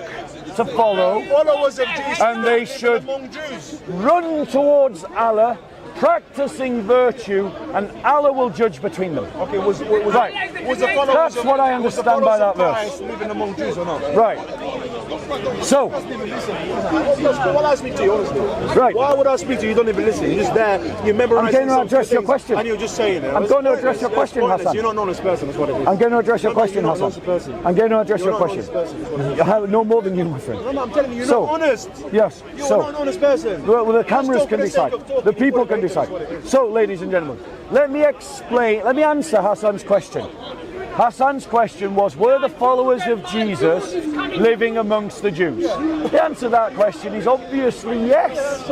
to follow, and they should run towards Allah, practicing virtue, and Allah will judge between them. Okay, was Right. That's what I understand by that verse. living among Jews or not? Right. So, Why would I speak to you, honestly? right. Why would I speak to you? You don't even listen. You're just there, you're memorizing. I'm going to some address your things, question. And you're just saying it. I'm going to address your question, Hassan. You're not an honest person, that's what it is. I'm going to address your question, You're not an Hassan. honest person. I'm going to address You're your not an question. honest person, that's what it is. I have no more than you, my friend. No, I'm telling you, you're So, not honest. Yes. You're So, not an honest person. well, the You're cameras just can talking decide. for the sake of The talking. people You can want to hate decide. us, what it is. So, ladies and gentlemen, let me explain, let me answer Hassan's question. Hassan's question was, were the followers of Jesus living amongst the Jews? The answer to that question is obviously yes.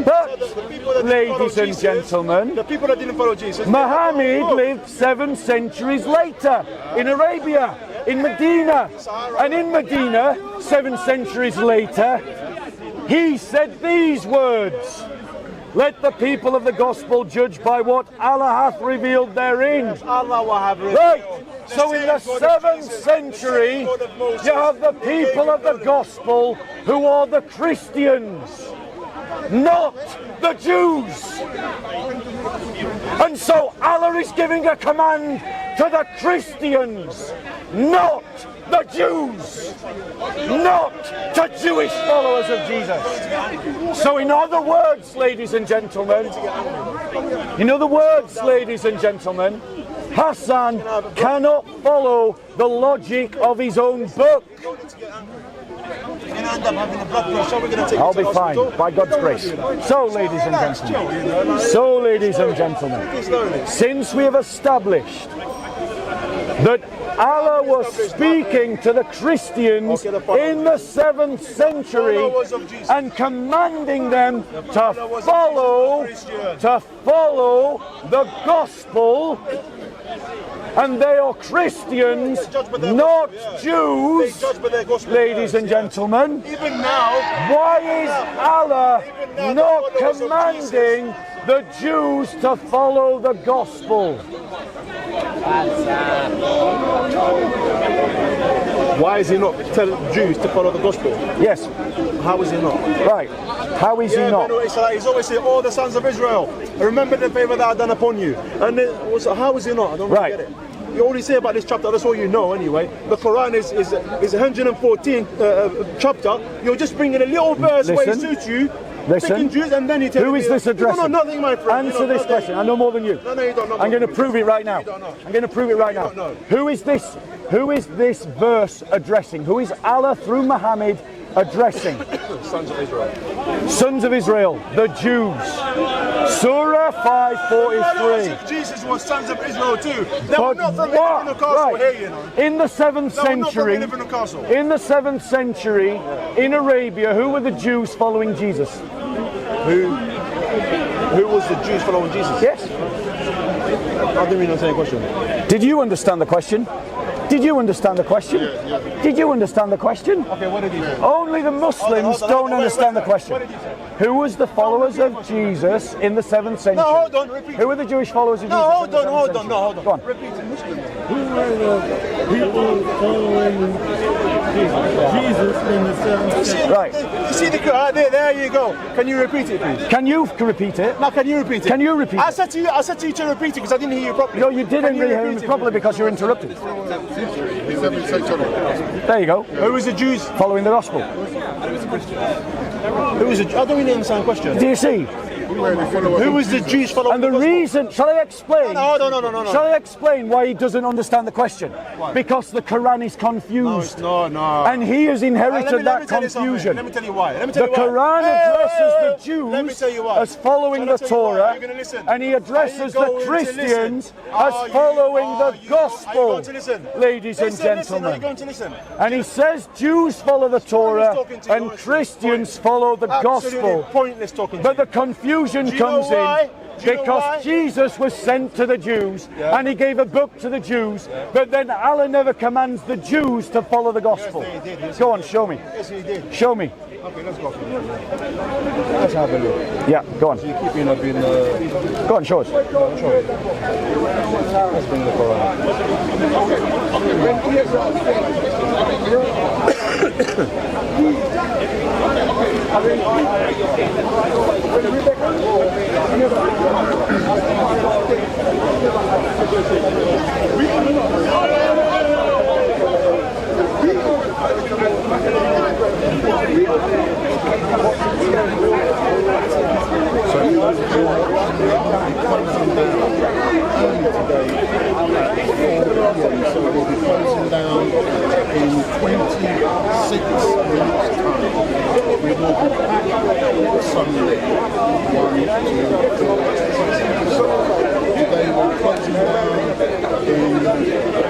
But, ladies and gentlemen, The people that didn't follow Jesus. Muhammad lived 7 centuries later in Arabia, in Medina. And in Medina, 7 centuries later, he said these words: "Let the people of the gospel judge by what Allah hath revealed therein." Allah will have revealed. Right. So in the 7th century, you have the people of the gospel who are the Christians, not the Jews. And so Allah is giving a command to the Christians, not the Jews, not to Jewish followers of Jesus. So in other words, ladies and gentlemen, Hassan cannot follow the logic of his own book. I'll be fine, by God's grace. So, ladies and gentlemen, since we have established that Allah was speaking to the Christians in the 7th century and commanding them to follow the gospel, and they are Christians, not Jews, ladies and gentlemen. Why is Allah not commanding the Jews to follow the gospel? Why is he not telling Jews to follow the gospel? Yes. How is he not? Right. How is he not? It's like he's always saying, "Oh, the sons of Israel, remember the favor that I done upon you." And how is he not? I don't really get it. You only say about this chapter, that's all you know anyway. The Quran is 114 chapter. You're just bringing a little verse where it suits you. Listen, Jews, and then you tell who is this addressing? You don't know nothing, my friend. Answer this question. I know more than you. No, you don't know. I'm going to prove it right now. I'm going to prove it right now. Who is this verse addressing? Who is Allah through Muhammad addressing? Sons of Israel. Sons of Israel, the Jews. Surah 5:43. Jesus was sons of Israel too. They were not from the castle here, you know. In the 7th century, in Arabia, who were the Jews following Jesus? Who was the Jews following Jesus? Yes. I didn't even understand the question. Did you understand the question? Did you understand the question? Did you understand the question? Okay, what did he say? Only the Muslims don't understand the question. What did he say? Who was the followers of Jesus in the 7th century? No, hold on, repeat. Who were the Jewish followers of Jesus? Hold on. Go on. Repeat it, Muslim. Who were the people following Jesus in the 7th century? Right. You see the Quran there you go. Can you repeat it, please? Can you repeat it? No, can you repeat it? Can you repeat I it? said to you to repeat it because I didn't hear you properly. No, you didn't Can really hear repeat me it, properly please? because you're interrupted. 7th century. There you go. Who was the Jews? Following the gospel. Who was the? I don't really understand the question. Do you see? Who was the Jews following And the gospel? reason, shall I explain? No. Shall I explain why he doesn't understand the question? Because the Quran is confused. No. And he has inherited Let me that tell you something. confusion. Let me tell you why. The Quran addresses the Jews Let me tell you why. as following the Shall I tell you why? Torah, You're gonna listen. and he addresses Are you the going to Christians listen? as following the Are you gospel, going to listen? ladies and Listen, are you gentlemen. going to listen? And he says Jews follow the Torah talking to you, and honestly. Christians follow the Absolutely gospel. pointless talking to But the you. confusion Do you know comes why? in Do you know because why? Jesus was sent to the Jews and he gave a book to the Jews, but then Allah never commands the Jews to follow the gospel. Yes, he did. Yes, Go he on, did. show me. Yes, he did. Show me. Okay, let's go. Let's have a look. Yeah, go on. You keeping up in Go on, show us. Let's bring the Quran. So we'll be closing down in 26 minutes time. We will be back Sunday, 1, 2, 4. So today we're closing down in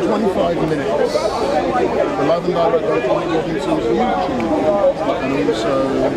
25 minutes. The live and direct on Johnny Robinson's YouTube and also on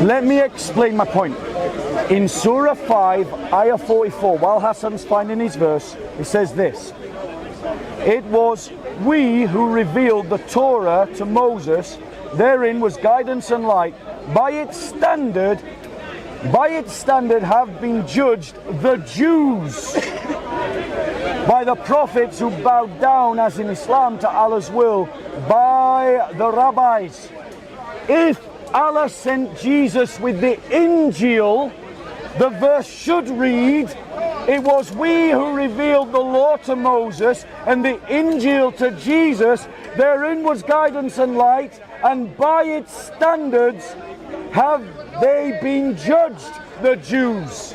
Let me explain my point. In Surah 5, Ayah 44, while Hassan's finding his verse, it says this: it was we who revealed the Torah to Moses. Therein was guidance and light. By its standard have been judged the Jews by the prophets who bowed down, as in Islam, to Allah's will, by the rabbis. If Allah sent Jesus with the Injil, the verse should read, it was we who revealed the law to Moses and the Injil to Jesus. Therein was guidance and light, and by its standards have they been judged, the Jews.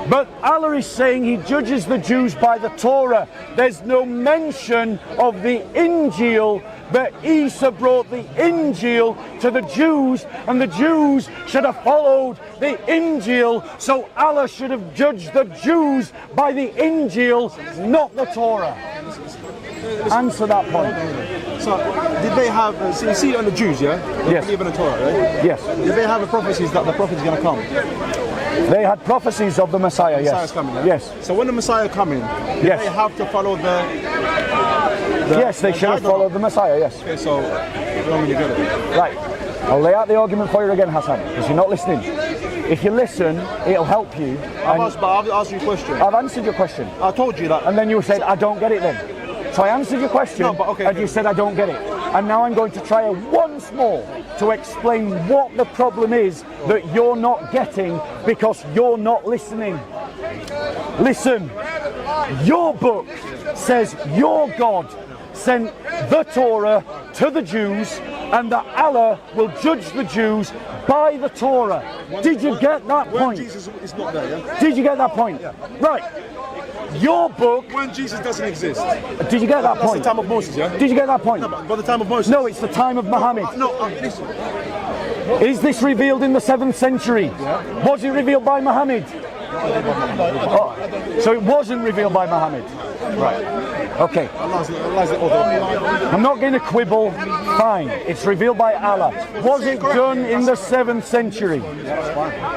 But Allah is saying He judges the Jews by the Torah. There's no mention of the Injil, but Isa brought the Injil to the Jews, and the Jews should have followed the Injil, so Allah should have judged the Jews by the Injil, not the Torah. Answer that point. So, did they have, so you see it on the Jews, yeah? They Yes. believe in the Torah, right? Yes. Did they have the prophecies that the prophet is going to come? They had prophecies of the Messiah, yes. Messiah's coming, yeah? Yes. So when the Messiah coming, did Yes. they have to follow the Yes, they should have guideline? followed the Messiah, yes. Okay, so we don't really get it. Right. I'll lay out the argument for you again, Hassan, because you're not listening. If you listen, it'll help you. I've And asked you a question. I've answered your question. I told you that. And then you said, I don't get it then. So I answered your question, No, but okay, and okay. you said, I don't get it. And now I'm going to try once more to explain what the problem is that you're not getting because you're not listening. Listen, your book says your God sent the Torah to the Jews and that Allah will judge the Jews by the Torah. Did you get that When point? Jesus is not there, yeah? Did you get that point? Right. Your book, When Jesus doesn't exist. did you get that That's point? the time of Moses, yeah? Did you get that point? By the time of Moses. No, it's the time of Muhammad. No, listen. Is this revealed in the 7th century? Was it revealed by Muhammad? Oh, so it wasn't revealed by Muhammad. Right. Okay. Allah's the author. I'm not going to quibble. Fine. It's revealed by Allah. Was it done in the 7th century?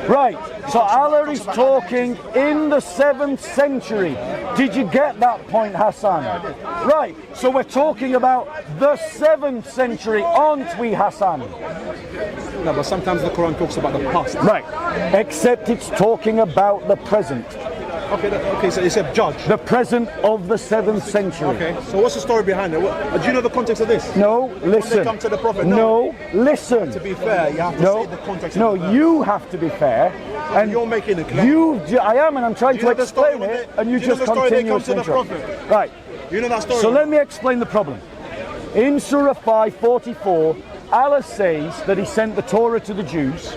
Right. So Allah is talking in the 7th century. Did you get that point, Hassan? Right. So we're talking about the 7th century, aren't we, Hassan? No, but sometimes the Quran talks about the past. Right. Except it's talking about the present. Okay, so it's a judge. The present of the 7th century. Okay, so what's the story behind it? Do you know the context of this? No, listen. they come to the Prophet, No, listen. To be fair, you have to No, say the context no, of the verse. you have to be fair. And You're making a claim. I am, and I'm trying Do you to know the story explain when it, they- and you do you know just the story they continue come to the to interrupt. Prophet? Right. You know that story? So let me explain the problem. In Surah 5:44, Allah says that He sent the Torah to the Jews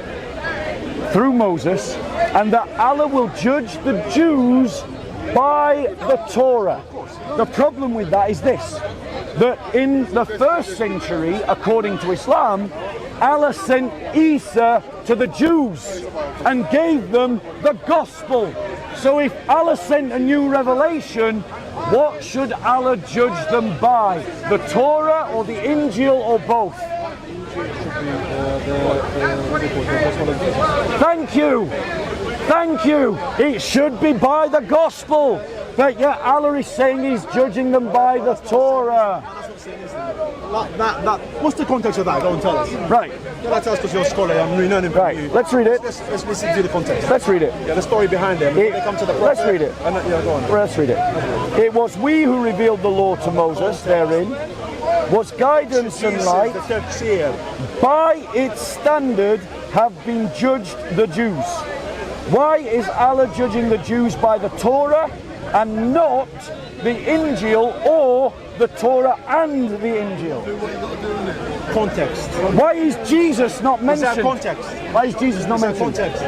through Moses, and that Allah will judge the Jews by the Torah. The problem with that is this: that in the 1st century, according to Islam, Allah sent Isa to the Jews and gave them the gospel. So if Allah sent a new revelation, what should Allah judge them by? The Torah or the Injil or both? Thank you. Thank you. It should be by the gospel. But yet Allah is saying He's judging them by the Torah. What's the context of that? Go and tell us. Right, Tell us because you're a scholar. I'm learning from right. you. Let's read it. Let's listen to the context. Let's read it. Yeah, the story behind them. It- They come to the Prophet. let's read it. And yeah, go on. Let's read it. It was we who revealed the law to Moses. Therein was guidance and light. The tafsir. By its standard have been judged the Jews. Why is Allah judging the Jews by the Torah and not the Injil, or the Torah and the Injil? Context. Why is Jesus not Is that mentioned? context? Why is Jesus not Is that mentioned? context?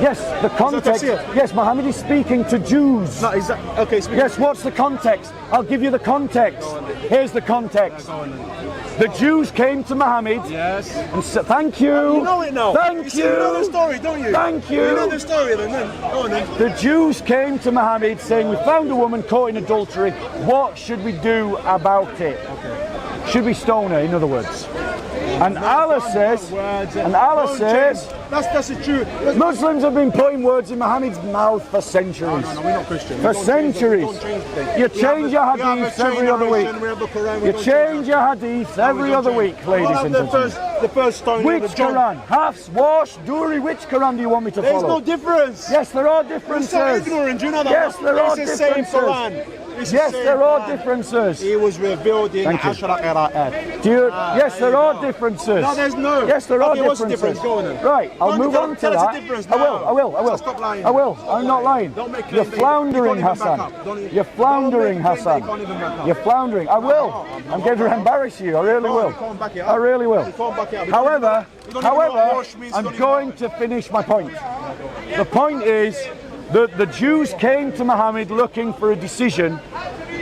Yes, the context. tafsir? Yes, Muhammad is speaking to Jews. No, is that okay? Speak. Yes, what's the context? I'll give you the context. Here's the context. The Jews came to Muhammad Yes. and said, thank you. You know it now. Thank You know the story, don't you? Thank you. You know the story then. Go on then. The Jews came to Muhammad saying, we found a woman caught in adultery. What should we do about it? Should we stone her, in other words? And Allah says, That's the truth. Muslims have been putting words in Muhammad's mouth for centuries. No, we're not Christian. For centuries. You change your hadiths every other week. You change your hadiths every other week, ladies and gentlemen. The first stone. Which Quran? Hafs, Wash, Duri, which Quran do you want me to There's follow? no difference. Yes, there are You're differences. so ignorant. Do you know that? Yes, there are It's the same differences. Quran. It's the Yes, same there are Quran. differences. It was revealed in Thank you. Ashra Qira'at. Do you, yes, there there you are go. differences. No, there's no. Yes, there are Okay, what's the differences. difference? Go on then. Right, I'll Go on, move tell- on to tell us that. the difference I will. now. So stop lying. I will. I'm not lying. Don't make You're claim that floundering, you can't even Hassan. back up. Don't even- You're floundering, don't make claim that Hassan. you can't even back up. You're floundering. I will. I'm going to embarrass you. I really No, will. you can't back it up. I really will. You can't back it up. However, You don't even know what wash means, you I'm don't even going know. to finish my point. The point is that the Jews came to Muhammad looking for a decision,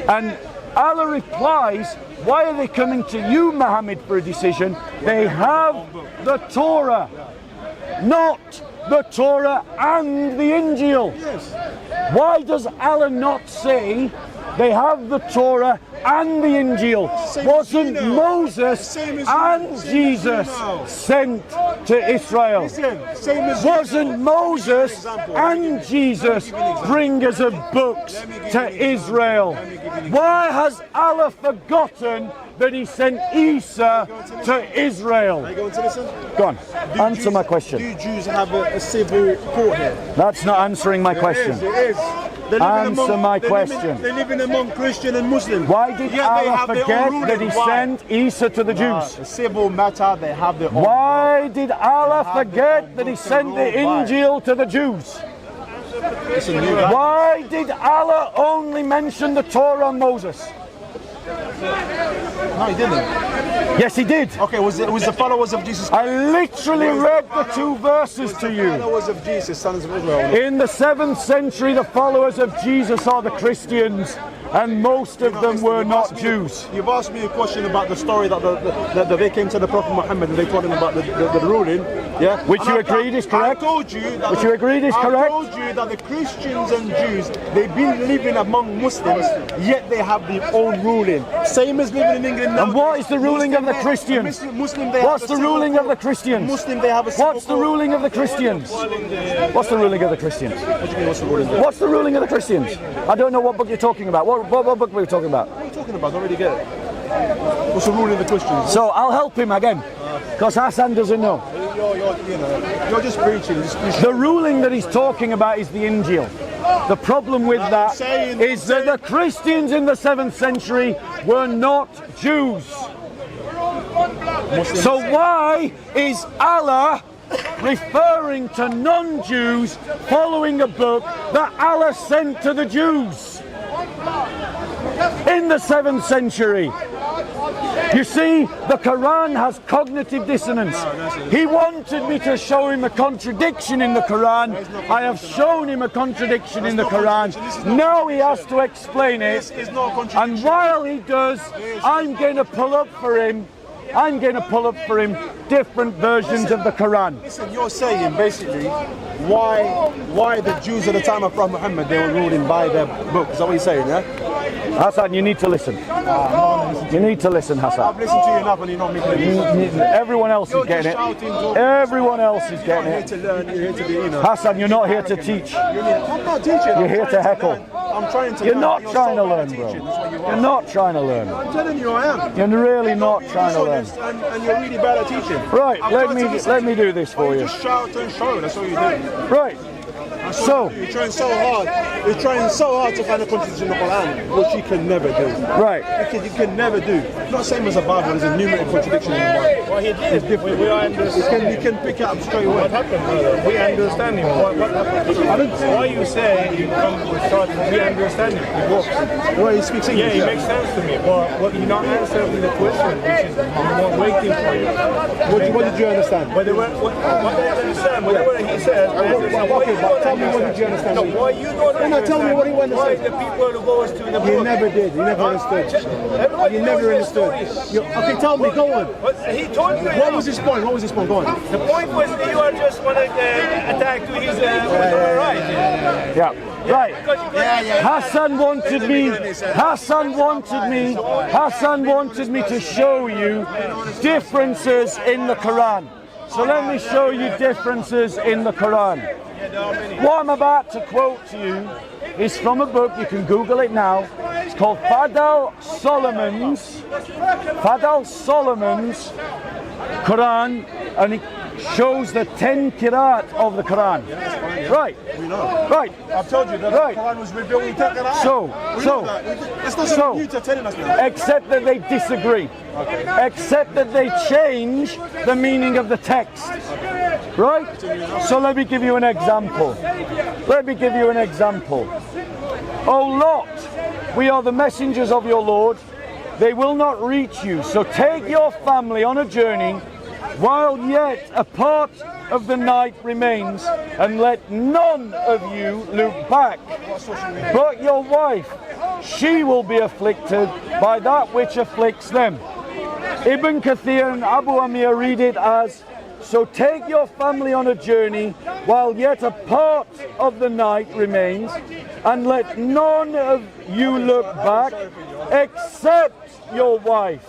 and Allah replies, why are they coming to you, Muhammad, for a decision? They have the Torah, not the Torah and the Injil. Yes. Why does Allah not say they have the Torah and the Injil? Same Wasn't as you now. Moses Same as you- and same as Jesus you now. sent to Israel? Listen, same as you Wasn't now. Moses Example. and Jesus bringers of books to Israel? Why has Allah forgotten that he sent Isa to Israel? Are you going to listen? Go on, answer my Do question. Jews have a civil court here? That's not answering my question. It is. They're living Answer my they're question. Living, they're living among Christian and Muslim. Why did Yet they Allah have their own forget ruling. that he Why? sent Isa to the Jews? A civil matter, they have their own. Why did Allah They have their forget own that he books and sent the rules. Why? Injil to the Jews? Listen, you guys- Why did Allah only mention the Torah and Moses? No, he didn't. Yes, he did. Okay, was the followers of Jesus? I literally read the two verses to you. Followers of Jesus, sons of Israel. In the 7th century, the followers of Jesus are the Christians, and most of them were not Jews. You've asked me a question about the story that they came to the Prophet Muhammad and they told him about the ruling, yeah? Which And you I- agreed is correct? I told you that Which you agreed is I correct? told you that the Christians and Jews, they've been living among Muslims, yet they have their own ruling. Same as living in England now. And what is the ruling of the Christians? Muslim, they What's have the a civil ruling court. of the Christians? Muslim, they have a civil What's the court. ruling of the Christians? What's the ruling of the Christians? What do you mean, what's the ruling? What's the ruling of the Christians? I don't know what book you're talking about. What book were you talking about? What are you talking about? I don't really get it. What's the ruling of the Christians? So I'll help him again, because Hassan doesn't know. You're just preaching. The ruling that he's talking about is the Injil. The problem with that saying- is that the Christians in the 7th century were not Jews. So why is Allah referring to non-Jews following a book that Allah sent to the Jews in the 7th century? You see, the Quran has cognitive dissonance. He wanted me to show him a contradiction in the Quran. I have shown him a contradiction in the Quran. Now he has to explain it. This is not a contradiction. And while he does, I'm going to pull up for him different versions of the Quran. Listen, you're saying basically why the Jews at the time of Prophet Muhammad, they were ruling by their book. Is that what you're saying, yeah? Hassan, you need to listen. You need to listen, I've Hassan. listened to you enough and you're not making any sense. Everyone else is You're getting just it. shouting, talking. Everyone else is You're getting here it. to learn, you're here to be, you know. Hassan, you're not here to teach. I'm not teaching. You're here to heckle. I'm trying to You're learn. not trying to so bad learn, at bro. teaching. That's what you You're are. not trying to learn. I'm telling you I am. You're really not trying to learn. Dishonest and you're really bad at teaching. Right, I've let tried to listen me to you. do this for Why you. Just shout and show. That's all you do. Right. So, You're trying so hard. You're trying so hard to find a contradiction in the Quran, which you can never do. right. You can never do. Not same as the Bible. There's a numerical contradiction in the Bible. Well, he did. It's different. We understand. You can pick it up straight away. What happened, brother? We understand him. What happened? Why you say you come with thought, we understand him. He walks. The way he speaks Yeah, English. it makes sense to me. But what you're not answering the question, which is more waiting for you. What did you understand? But what I understand, whatever he said, I understand. Why Okay, you but don't tell me what understand? did you understand? No, why you don't No, tell me what he understand? Why understood. the people who goes to the You book. never did. You never understood. Everybody You knows never their understood. stories. Okay, tell me. Go on. But he told you. What was his point? What was his point? Go on. The point was that you are just want to attack to his right. Yeah. Right. Hassan wanted me to show you differences in the Quran. So let me show you differences in the Quran. What I'm about to quote to you is from a book, you can Google it now. It's called Fadl Solomon's Quran, and it shows the 10 Qiraat of the Quran. Right. Right. I've told you that the Quran was revealed in 10 Qiraat. It's not something new to telling us now. Except that they disagree. Except that they change the meaning of the text. Right? So let me give you an example. O Lot, we are the messengers of your Lord. They will not reach you. So take your family on a journey while yet a part of the night remains, and let none of you look back. But your wife, she will be afflicted by that which afflicts them. Ibn Kathir and Abu Amir read it as, so take your family on a journey while yet a part of the night remains, and let none of you look back except your wife.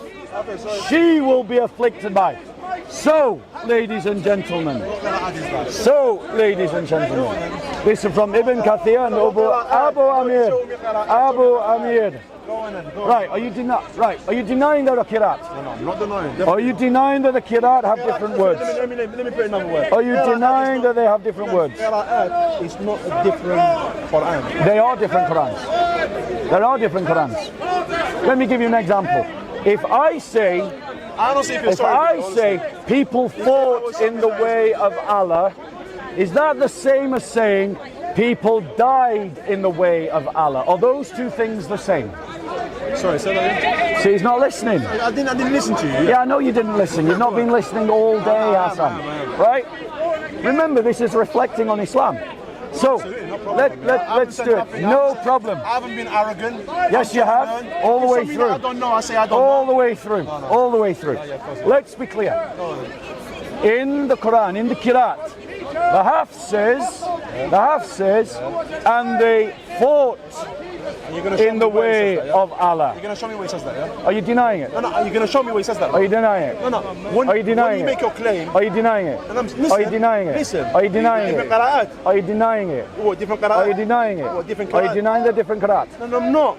She will be afflicted by it. So, ladies and gentlemen, this is from Ibn Kathir and Abu Amir. Right, are you denying that the Qiraat? No, I'm not denying. Are you denying that the Qiraat have different words? Let me put another word. Are you denying that they have different words? Qiraat is not a different Quran. They are different Qurans. There are different Qurans. Let me give you an example. If I say people fought in the way of Allah, is that the same as saying people died in the way of Allah? Are those two things the same? Sorry, say that again. See, he's not listening. I didn't listen to you. Yeah, I know you didn't listen. You've not been listening all day, Hassan. Right? Remember, this is reflecting on Islam. So, let's do it. No problem. I haven't been arrogant. Yes, you have. All the way through. I don't know. I say I don't know. All the way through. All the way through. Let's be clear. In the Quran, in the Qiraat, the Hafs says, and they fought in the way of Allah. You're going to show me where he says that, yeah? Are you denying it? No, you're going to show me where he says that. Are you denying it? No. Are you denying when you make your claim... Are you denying it? Are you denying it? Listen. Are you denying it? Different qira'at. Are you denying it? What, different qira'at? Are you denying it? What, different Are you qira'at? denying the different Qiraat? No, I'm not.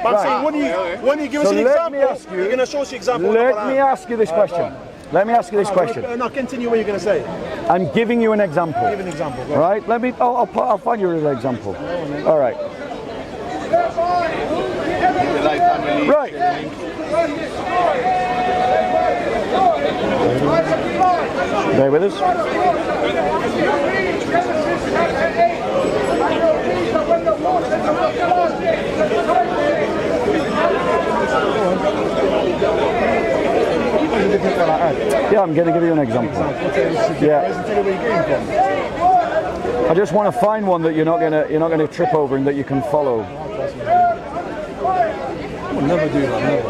But I'm saying, when you give us an example, you're going to show us the example. Let me ask you this question. Let me ask you this question. No, continue what you're going to say. I'm giving you an example. Give an example. Go. Right? Let me. I'll find you an example. All right. Right. Stay with us. Yeah, I'm going to give you an example. Yeah. I just want to find one that you're not going to trip over and that you can follow. I would never do that. Never.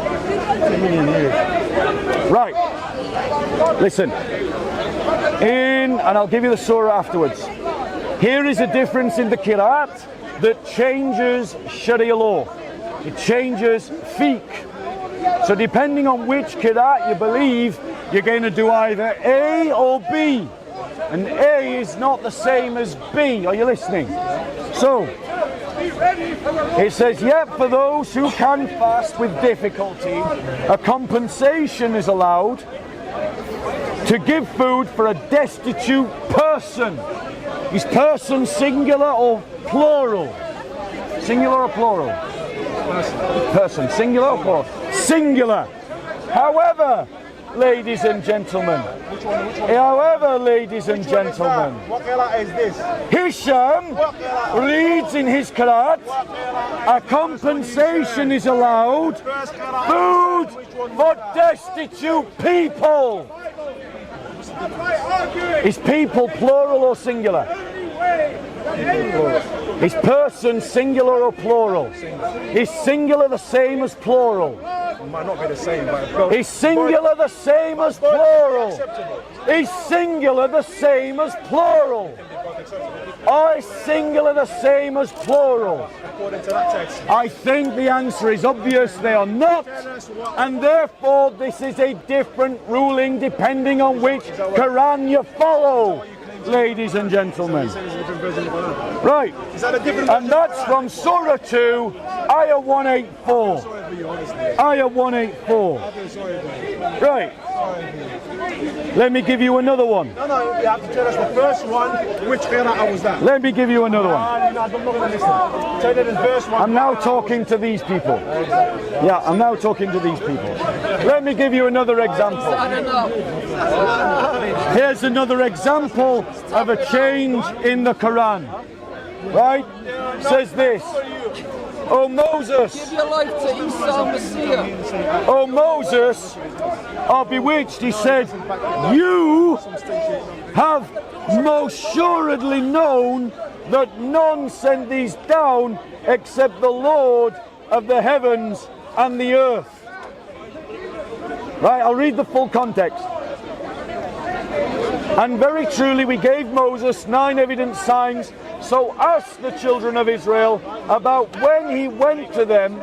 10 million years. Right. Listen. And I'll give you the surah afterwards. Here is a difference in the Qiraat that changes Sharia law. It changes fiqh. So depending on which Qiraat you believe, you're going to do either A or B. And A is not the same as B. Are you listening? So, it says, yet for those who can fast with difficulty, a compensation is allowed to give food for a destitute person. Is person singular or plural? Singular or plural? Person, singular or plural? Singular. However, ladies and gentlemen. However, ladies and gentlemen. What qira'ah is this? Hisham reads in his Qiraat, a compensation is allowed, food for destitute people. Is people plural or singular? Is person singular or plural? Is singular the same as plural? It might not be the same, but... Is singular the same as plural? Is singular the same as plural? Are singular the same as plural? According to that text. I think the answer is obvious, they are not, and therefore this is a different ruling depending on which Quran you follow, ladies and gentlemen. Right, Is that a different and that's from Surah 2, Ayah 184. Ayah 184. Right, let me give you another one. No, you have to tell us the first one. Which qira'ah was that? Let me give you another one. I'm not going to listen. Tell it in verse 1. I'm now talking to these people. Yeah, I'm now talking to these people. Let me give you another example. Here's another example of a change in the Quran. Right? Says this. Oh Moses, Your life to Isa Messiah. oh Moses, are bewitched, he said, you have most assuredly known that none sent these down except the Lord of the heavens and the earth. Right, I'll read the full context. And very truly we gave Moses 9 evident signs, so ask the children of Israel about when he went to them